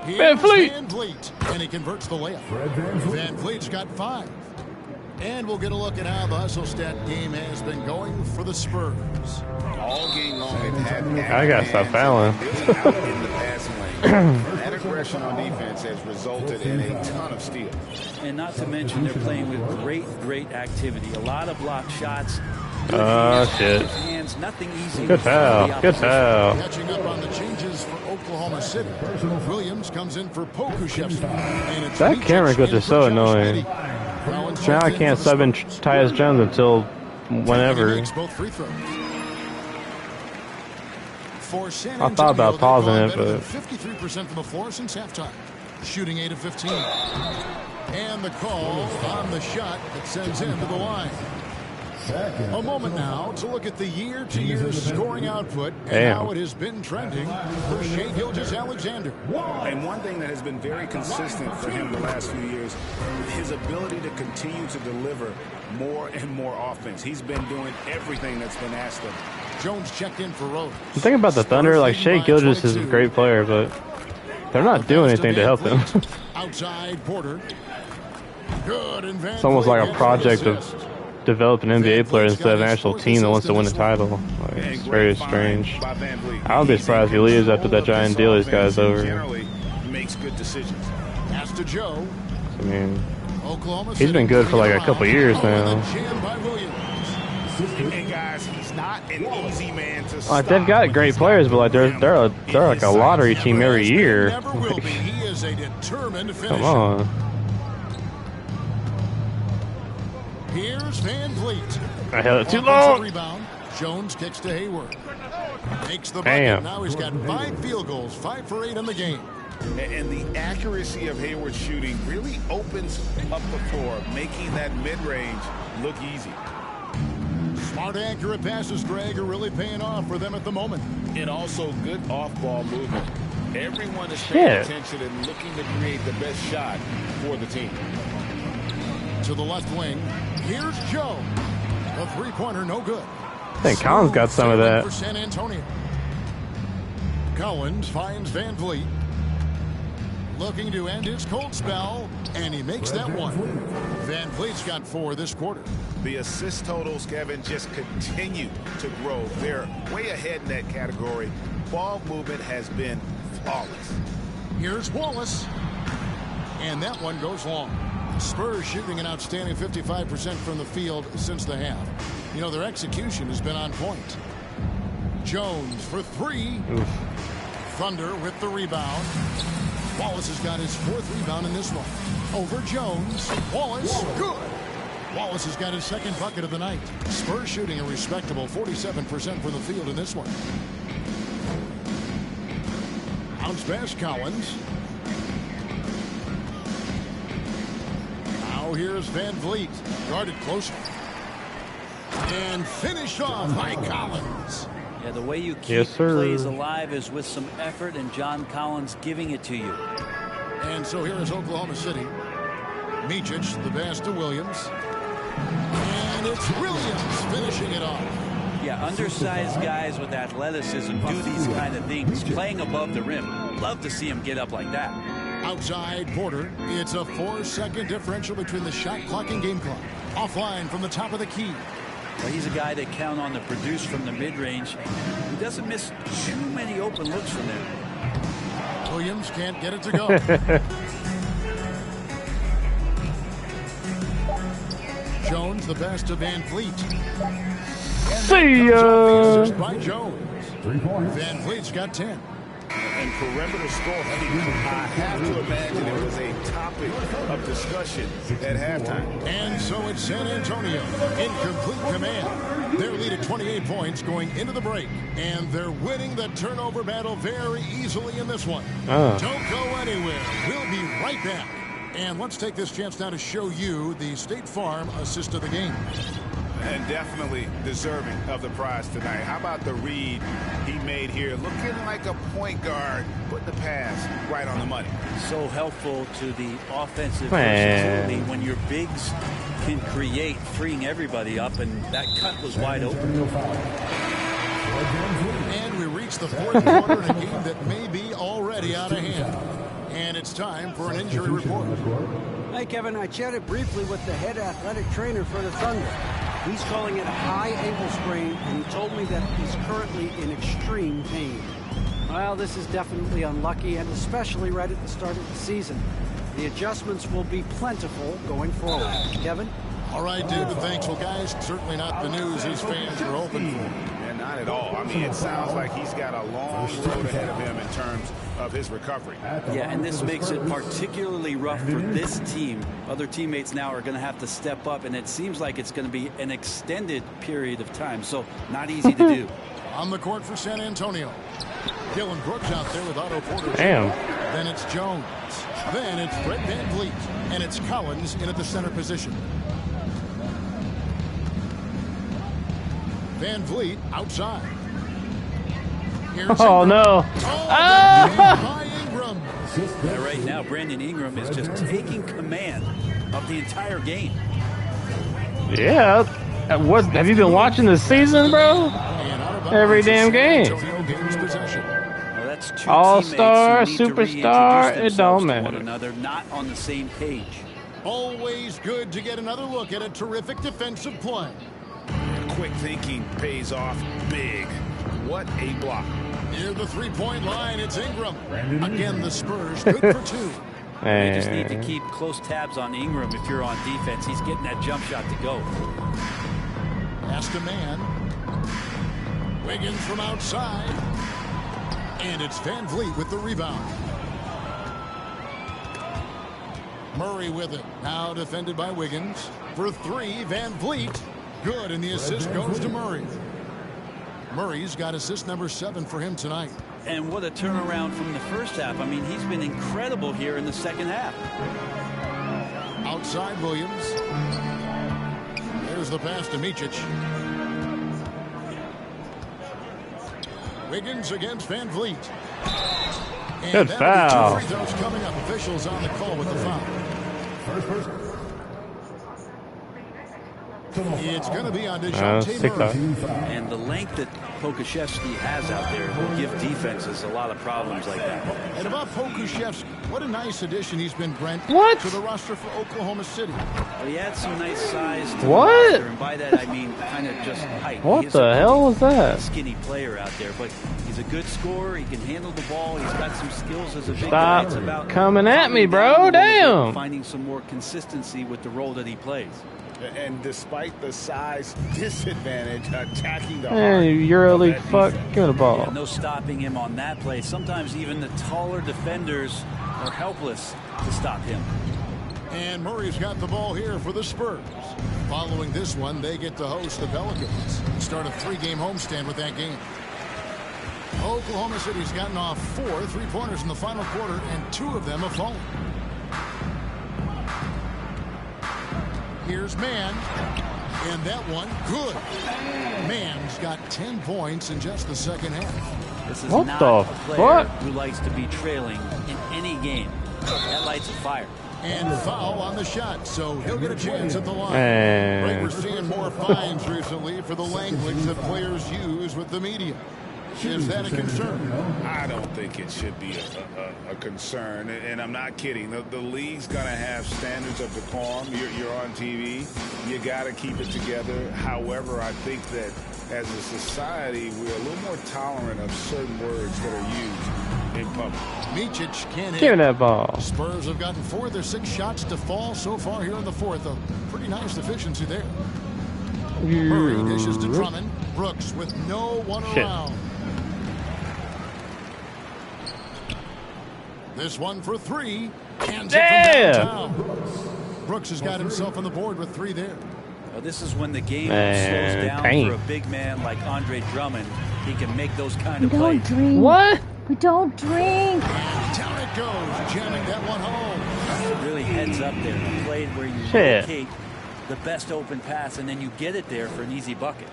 VanVleet. And he converts the layup. VanVleet's got 5. And we'll get a look at how the hustle stat game has been going for the Spurs. All game long, they've had I gotta stop fouling. in the passing lane. That aggression on defense has resulted in a ton of steals. And not to mention they're playing with great activity. A lot of block shots. Oh, shit. Hands, nothing easy. Good foul. Good foul. Catching up on the changes for Oklahoma City. Williams comes in for Pokuševski. That camera glitch is so annoying. Now I can't sub in Tyus Jones until whenever. I thought about pausing it, but 53% from the floor since halftime, shooting 8 of 15, and the call on the shot that sends him to the line. A moment now to look at the year-to-year scoring output and how it has been trending for Shai Gilgeous-Alexander. And one thing that has been very consistent for him the last few years, his ability to continue to deliver more and more offense. He's been doing everything that's been asked of him. Jones checked in for Rose. The thing about the Thunder, like Shai Gilgeous is a great player, but they're not doing anything to help him. Outside Porter. Good. It's almost like a project of develop an NBA player instead of an actual team that wants to win a title. Like, it's very strange. I won't be surprised if he leaves after that giant deal he's got is over. Makes good decisions. Pass to Joe. I mean, he's been good for like a couple years now. And guys, he's not an easy man to stop. Like, they've got great players, but like they're like a lottery team every year. Never will be. He is a determined finisher. Come on. Here's Van Vliet. I held it too Offensive long. Rebound. Jones kicks to Hayward. Makes the bucket. Damn. Now he's got 5 field goals, 5 for 8 in the game. And the accuracy of Hayward's shooting really opens up the floor, making that mid-range look easy. Smart, accurate passes, Greg, are really paying off for them at the moment. And also good off-ball movement. Everyone is paying attention and looking to create the best shot for the team. To the left wing, here's Joe. A three-pointer, no good. I think Collins got some of that. For San Antonio. Collins finds Van Vliet. Looking to end his cold spell, and he makes that one. Van Vliet's got 4 this quarter. The assist totals, Kevin, just continue to grow. They're way ahead in that category. Ball movement has been flawless. Here's Wallace. And that one goes long. Spurs shooting an outstanding 55% from the field since the half. You know, their execution has been on point. Jones for 3. Oof. Thunder with the rebound. Wallace has got his 4th rebound in this one. Over Jones. Wallace, good. Wallace has got his 2nd bucket of the night. Spurs shooting a respectable 47% from the field in this one. Bounce pass, Collins. Now here's Van Vliet. Guarded closer. And finished off by Collins. Yeah, the way you keep plays alive is with some effort, and John Collins giving it to you. And so here is Oklahoma City. Micic, the pass to Williams. And it's Williams finishing it off. Yeah, undersized guys with athleticism do these kind of things, playing above the rim. Love to see him get up like that. Outside Porter. It's a 4-second differential between the shot clock and game clock. Offline from the top of the key. Well, he's a guy that count on to produce from the mid-range. He doesn't miss too many open looks from there. Williams can't get it to go. Jones, the best to Van Vliet. See ya. Assist by Jones. Van Vliet's got 10. And perimeter scoring, I have to imagine it was a topic of discussion at halftime. And so it's San Antonio in complete command. Their lead at 28 points going into the break. And they're winning the turnover battle very easily in this one. Don't go anywhere. We'll be right back. And let's take this chance now to show you the State Farm assist of the game. And definitely deserving of the prize tonight. How about the read he made here? Looking like a point guard, putting the pass right on the money. So helpful to the offensive versatility when your bigs can create, freeing everybody up, and that cut was wide open. And we reach the 4th quarter in a game that may be already out of hand. And it's time for an injury report. Hey, Kevin, I chatted briefly with the head athletic trainer for the Thunder. He's calling it a high ankle sprain, and he told me that he's currently in extreme pain. Well, this is definitely unlucky, and especially right at the start of the season. The adjustments will be plentiful going forward. Kevin? All right, David, thanks. Well, guys, certainly not the news his fans are hoping for. And not at all. I mean, it sounds like he's got a long road ahead of him in terms of his recovery. Yeah, and this makes it particularly rough for this team. Other teammates now are going to have to step up, and it seems like it's going to be an extended period of time, so not easy to do. On the court for San Antonio. Dylan Brooks out there with Otto Porter. Damn. Then it's Jones. Then it's Fred Van Vliet. And it's Collins in at the center position. Van Vliet outside. Here's Oh, no. By Ingram. Yeah, right now, Brandon Ingram is just taking command of the entire game. Yeah. What have you been watching this season, bro? Every damn game. Well, that's two All-star, teammates who need to superstar, reintroduce it don't themselves to matter. one another, not on the same page. Always good to get another look at a terrific defensive play. Quick thinking pays off big. What a block. Near the three-point line, it's Ingram. Again, the Spurs good for 2. You just need to keep close tabs on Ingram if you're on defense. He's getting that jump shot to go. Past a man. Wiggins from outside. And it's Van Vliet with the rebound. Murray with it. Now defended by Wiggins. For three, Van Vliet. Good, and the assist goes to Murray. Murray's got assist number 7 for him tonight. And what a turnaround from the first half. I mean, he's been incredible here in the second half. Outside Williams. There's the pass to Micic. Wiggins against Van Vliet. And good foul. 2 free throws coming up. Officials on the call with the foul. It's going to be on DeJounte Murray. And the length that Pokuševski has out there will give defenses a lot of problems like that. And about Pokuševski, what a nice addition he's been, Brent, to the roster for Oklahoma City. Well, he adds some nice size to the What? roster, and by that I mean kind of just height. What He's the hell was that? Skinny player out there, but he's a good scorer. He can handle the ball. He's got some skills as a big guy. It's about coming at me, bro. Damn. Finding some more consistency with the role that he plays. And despite the size disadvantage, attacking the Hey, EuroLeague, fuck, give me the ball. Yeah, no stopping him on that play. Sometimes even the taller defenders are helpless to stop him. And Murray's got the ball here for the Spurs. Following this one, they get to host the Pelicans. Start a 3-game homestand with that game. Oklahoma City's gotten off 4 3-pointers in the final quarter, and 2 of them have fallen. Here's Mann, and that one, good. Mann's got 10 points in just the second half. This is not a player who likes to be trailing in any game. That lights a fire. And foul on the shot, so he'll get a chance at the line. Right, we're seeing more fines recently for the language that players use with the media. Is that a concern? I don't think it should be a concern, and I'm not kidding. The league's going to have standards of decorum. You're on TV. You got to keep it together. However, I think that as a society, we're a little more tolerant of certain words that are used in public. Micic can't hit. Give me that ball. Spurs have gotten 4 of their 6 shots to fall so far here in the fourth. A pretty nice efficiency there. Murray dishes to Drummond. Brooks with no one around. This one for 3. Hands it from downtown. Brooks has got himself on the board with 3 there. Well, this is when the game slows down for a big man like Andre Drummond. He can make those kind of plays. Drink. What? We don't drink. And down it goes, jamming that one home. Really heads up there. A play where you locate the best open pass and then you get it there for an easy bucket.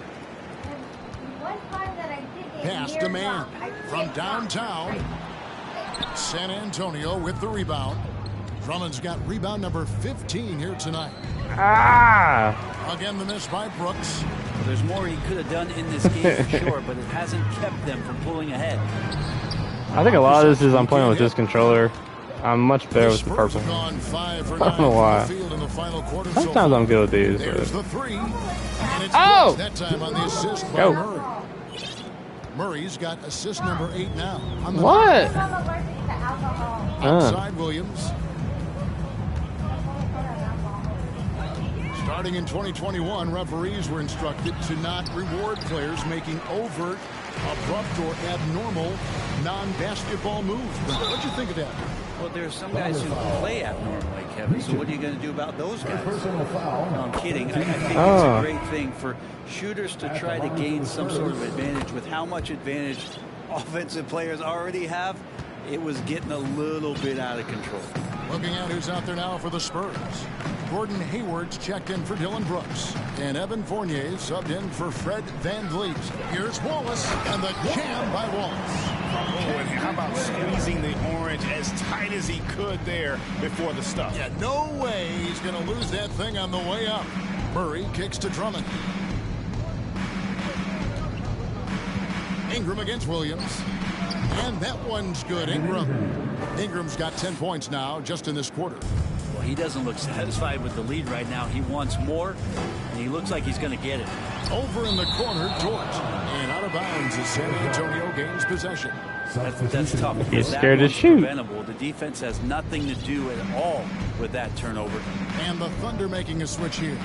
Pass to man from downtown. San Antonio with the rebound. Drummond's got rebound number 15 here tonight. Again, the miss by Brooks. Well, there's more he could have done in this game for sure, but it hasn't kept them from pulling ahead. I think a lot of this is I'm playing with this controller. I'm much better with the purple. I don't know why. Sometimes I'm good with these. There's the 3. And it's that time on the assist by Murray. Murray's got assist number 8 now. What? Outside Williams. Starting in 2021, referees were instructed to not reward players making overt, abrupt, or abnormal non-basketball moves. What'd you think of that? Well, there's some guys who play abnormally, Kevin, so what are you going to do about those guys? No, I'm kidding. I think it's a great thing for shooters to try to gain some sort of advantage. With how much advantage offensive players already have, it was getting a little bit out of control. Looking at who's out there now for the Spurs. Gordon Hayward's checked in for Dylan Brooks. And Evan Fournier subbed in for Fred VanVleet. Here's Wallace, and the jam by Wallace. Oh, and how about squeezing the orange as tight as he could there before the stuff? Yeah, no way he's going to lose that thing on the way up. Murray kicks to Drummond. Ingram against Williams. And that one's good. Ingram's got 10 points now just in this quarter. Well, he doesn't look satisfied with the lead right now. He wants more, and he looks like he's going to get it. Over in the corner, Dort. And out of bounds as San Antonio gains possession. That's tough. He's scared to shoot. Preventable. The defense has nothing to do at all with that turnover. And the Thunder making a switch here.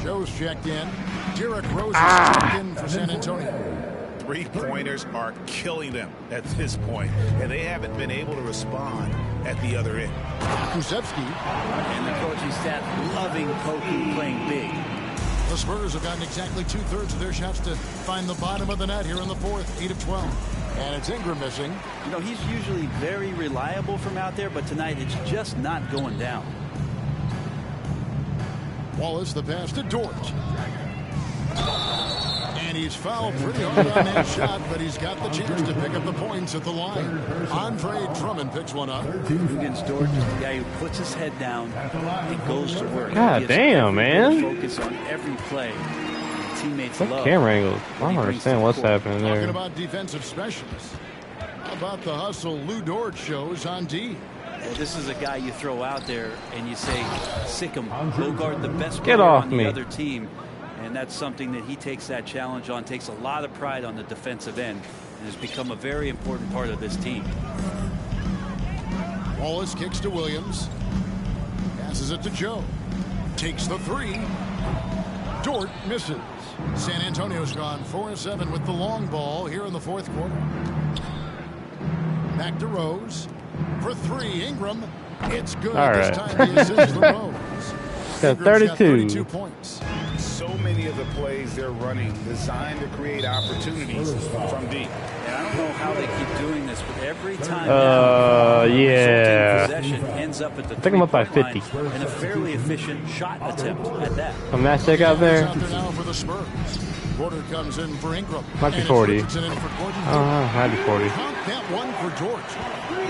Joe's checked in. Derek Rose is checked in for San Antonio. Three-pointers are killing them at this point, and they haven't been able to respond at the other end. Kusevsky. And the coaching staff loving Poku playing big. The Spurs have gotten exactly 2/3 of their shots to find the bottom of the net here in the fourth, 8 of 12. And it's Ingram missing. You know, he's usually very reliable from out there, but tonight it's just not going down. Wallace, the pass to Dort. And he's fouled pretty hard on that shot, but he's got the chance to pick up the points at the line. Andre Drummond picks one up. Against Dort, just the guy who puts his head down and goes to work. God damn, man. Focus on every play. Teammates love. Camera angles. I don't understand what's happening Talking there. about defensive specialists. How about the hustle Lou Dort shows on D? Well, this is a guy you throw out there and you say, sick him, go guard the best Get player off on the me. other team. And that's something that he takes that challenge on, takes a lot of pride on the defensive end, and has become a very important part of this team. Wallace kicks to Williams. Passes it to Joe. Takes the three. Dort misses. San Antonio's gone 4-7 with the long ball here in the fourth quarter. Back to Rose. For three, Ingram. It's good. All This right. time he assists for Rose. Got Ingram's got 32. 32 points. So many of the plays they're running designed to create opportunities from deep. And I don't know how they keep doing this, but every time yeah. possession ends up at the I think I'm up by 3-point 50. line, and a fairly efficient shot attempt at that. From that check out there. Out there now for the Spurs. Porter comes in for Ingram. Might be And it's 40. Richardson in for Gordon. Might be 40. Count that one for Dort.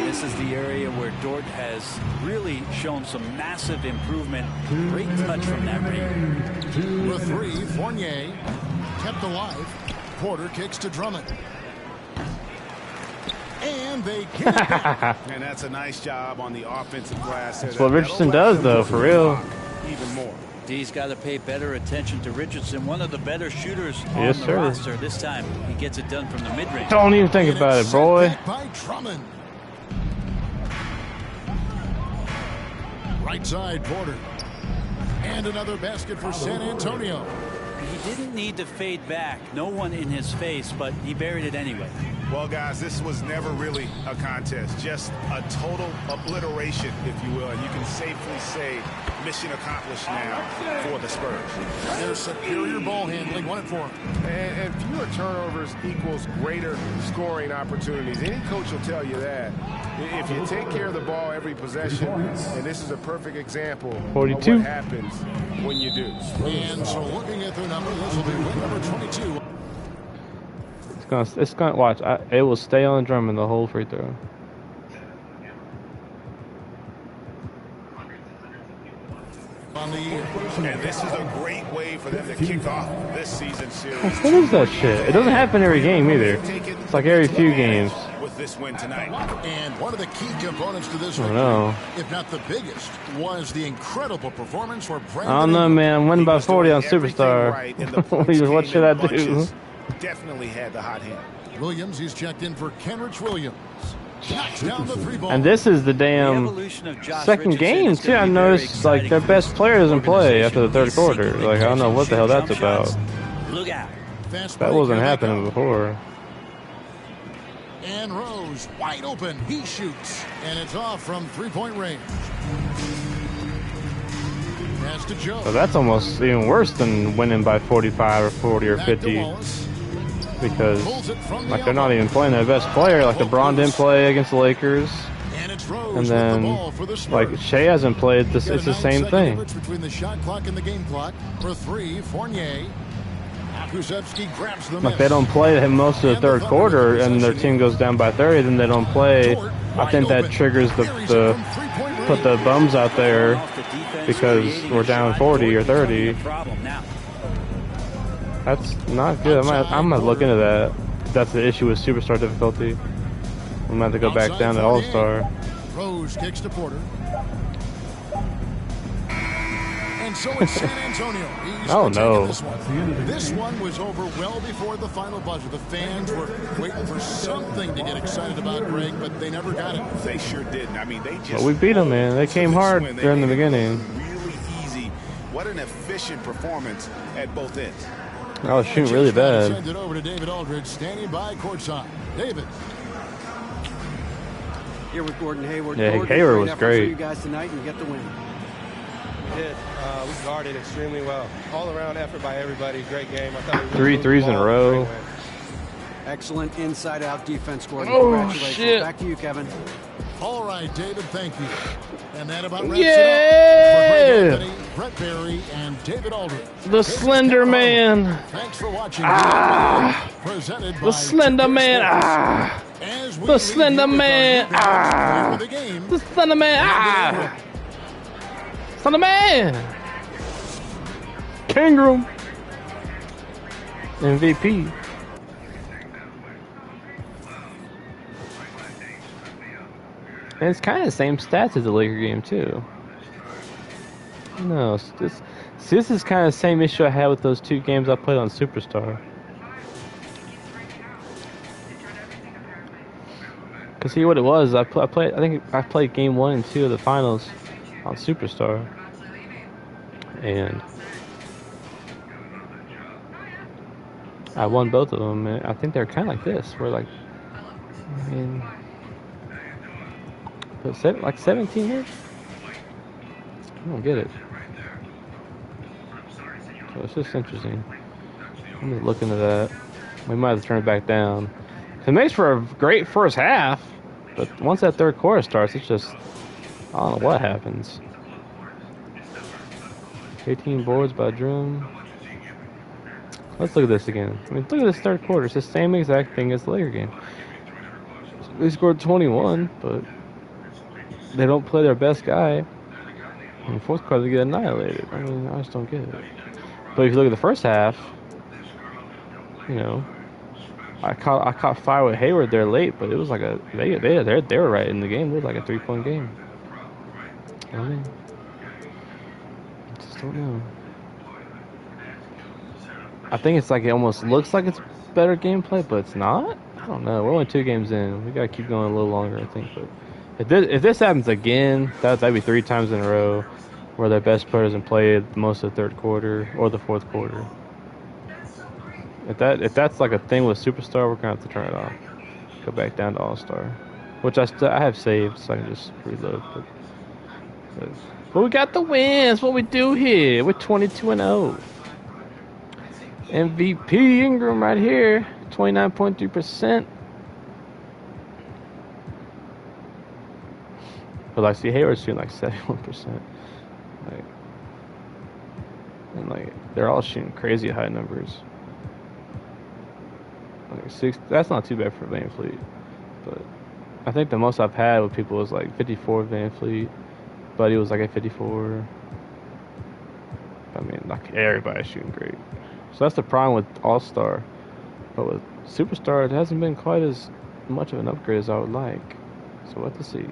This is the area where Dort has really shown some massive improvement. Great touch from that range. The three, Fournier kept alive. Porter kicks to Drummond. And they get it back. And that's a nice job on the offensive glass. That's what Richardson does, though, for real. Even more. D's got to pay better attention to Richardson, one of the better shooters on Yes, the sir. roster. This time he gets it done from the mid-range. Don't even think about it, boy. Back by Drummond. Right side, Porter. And another basket for San Antonio. He didn't need to fade back. No one in his face, but he buried it anyway. Well, guys, this was never really a contest, just a total obliteration, if you will, and you can safely say mission accomplished now for the Spurs. Their superior ball handling won it for them. And fewer turnovers equals greater scoring opportunities. Any coach will tell you that. If you take care of the ball every possession, and this is a perfect example 42. of what happens when you do. And so looking at their number, this will be win number 22. It's gonna watch. It will stay on Drummond the whole free throw. On the year. And this is a great way for them to kick off this season series. What is that shit? It doesn't happen every game either. It's like every few games. With this win tonight. And one of the key components to this I victory, know. if not the biggest, was the incredible performance for Brandon. I don't know, Ingram. man. I'm winning by 40 on Everything Superstar. right, and the points What came should in I do? bunches. Definitely had the hot hand. Williams, he's checked in for Kenrich Williams. Knocks down the three ball. And this is the The damn evolution of Josh second Richardson game, is too. gonna I be very noticed, like, their exciting best for player doesn't this play after the organization. third quarter. Secretly Like, I don't know what the hell catching that's jump about. shots. Look out. Fast That break, wasn't here they happening go. before. And Rose, wide open. He shoots. And it's off from three-point range. Pass to Joe. So that's almost even worse than winning by 45 or 40 or Back to 50. Wallace. Because, Pulls it from the like, they're not elbow. even playing their best player. Like, LeBron didn't play against the Lakers. And it's Rose And with the then, ball for the Spurs. like, Shea hasn't played. This, Got a it's the 9-second same thing. difference between the shot clock and the game clock. For three, Fournier. Kusevsky grabs the Like, miss. they don't play him most of the third quarter, and their team goes down by 30, then they don't play. I think that triggers the put the bums out there because we're down 40 or 30. That's not good. I'm gonna look into that. That's the issue with Superstar difficulty. I'm gonna have to go back down to All-Star. Rose kicks to Porter. And so it's San Antonio. He's Oh, taking no. This one. This one was over well before the final buzzer. The fans were waiting for something to get excited about, Greg, but they never got it. They sure didn't. I mean, they just. But we beat them, man. They came hard during the beginning. Really easy What an efficient performance at both ends. I was shooting really bad. Send it over to David Aldridge, standing by courtside. David. Here with Gordon Hayward. Yeah, Gordon, Hayward was effort great. For you guys tonight and get the win. We did. We guarded extremely well. All-around effort by everybody. Great game. I thought we Three threes in a row. Excellent inside-out defense, Gordon. Oh, Congratulations. shit. Back to you, Kevin. All right, David, thank you. And that about wraps Yeah! it up for Greg Anthony, Brett Barry, and David Aldridge. The Slender Man. Thanks for watching. Presented by The Slender Man. The Slender Man. The Slender Man. Slender Man. Kangaroo. MVP. And it's kind of the same stats as the Laker game too. No, this is kind of the same issue I had with those 2 games I played on Superstar. Cause see what it was, I think I played game 1 and 2 of the finals on Superstar, and I won both of them. And I think they're kind of like this, where like, I mean. But like 17 hits? I don't get it. So it's just interesting. I'm just looking at that. We might have to turn it back down. It makes for a great first half, but once that third quarter starts, it's just, I don't know what happens. 18 boards by Drum. Let's look at this again. I mean, look at this third quarter. It's the same exact thing as the Laker game. They scored 21, but they don't play their best guy. In the fourth quarter, they get annihilated. I mean, I just don't get it. But if you look at the first half, you know, I caught fire with Hayward there late, but it was like they were right in the game. It was like a 3-point game. I mean, I just don't know. I think it's like it almost looks like it's better gameplay, but it's not. I don't know. We're only 2 games in. We gotta keep going a little longer, I think. But if this happens again, that'd be 3 times in a row where their best player doesn't play most of the third quarter or the fourth quarter. If that's like a thing with Superstar, we're gonna have to turn it off. Go back down to All-Star, which I have saved, so I can just reload. But we got the wins. What we do here? We're 22-0. MVP Ingram right here, 29.3%. But like, see, Hayward's shooting like 71%. Like, they're all shooting crazy high numbers. Like 6. That's not too bad for Van Fleet. But I think the most I've had with people was like 54 Van Fleet. Buddy was like at 54. I mean, like, everybody's shooting great. So that's the problem with All-Star. But with Superstar, it hasn't been quite as much of an upgrade as I would like. So we'll have to see.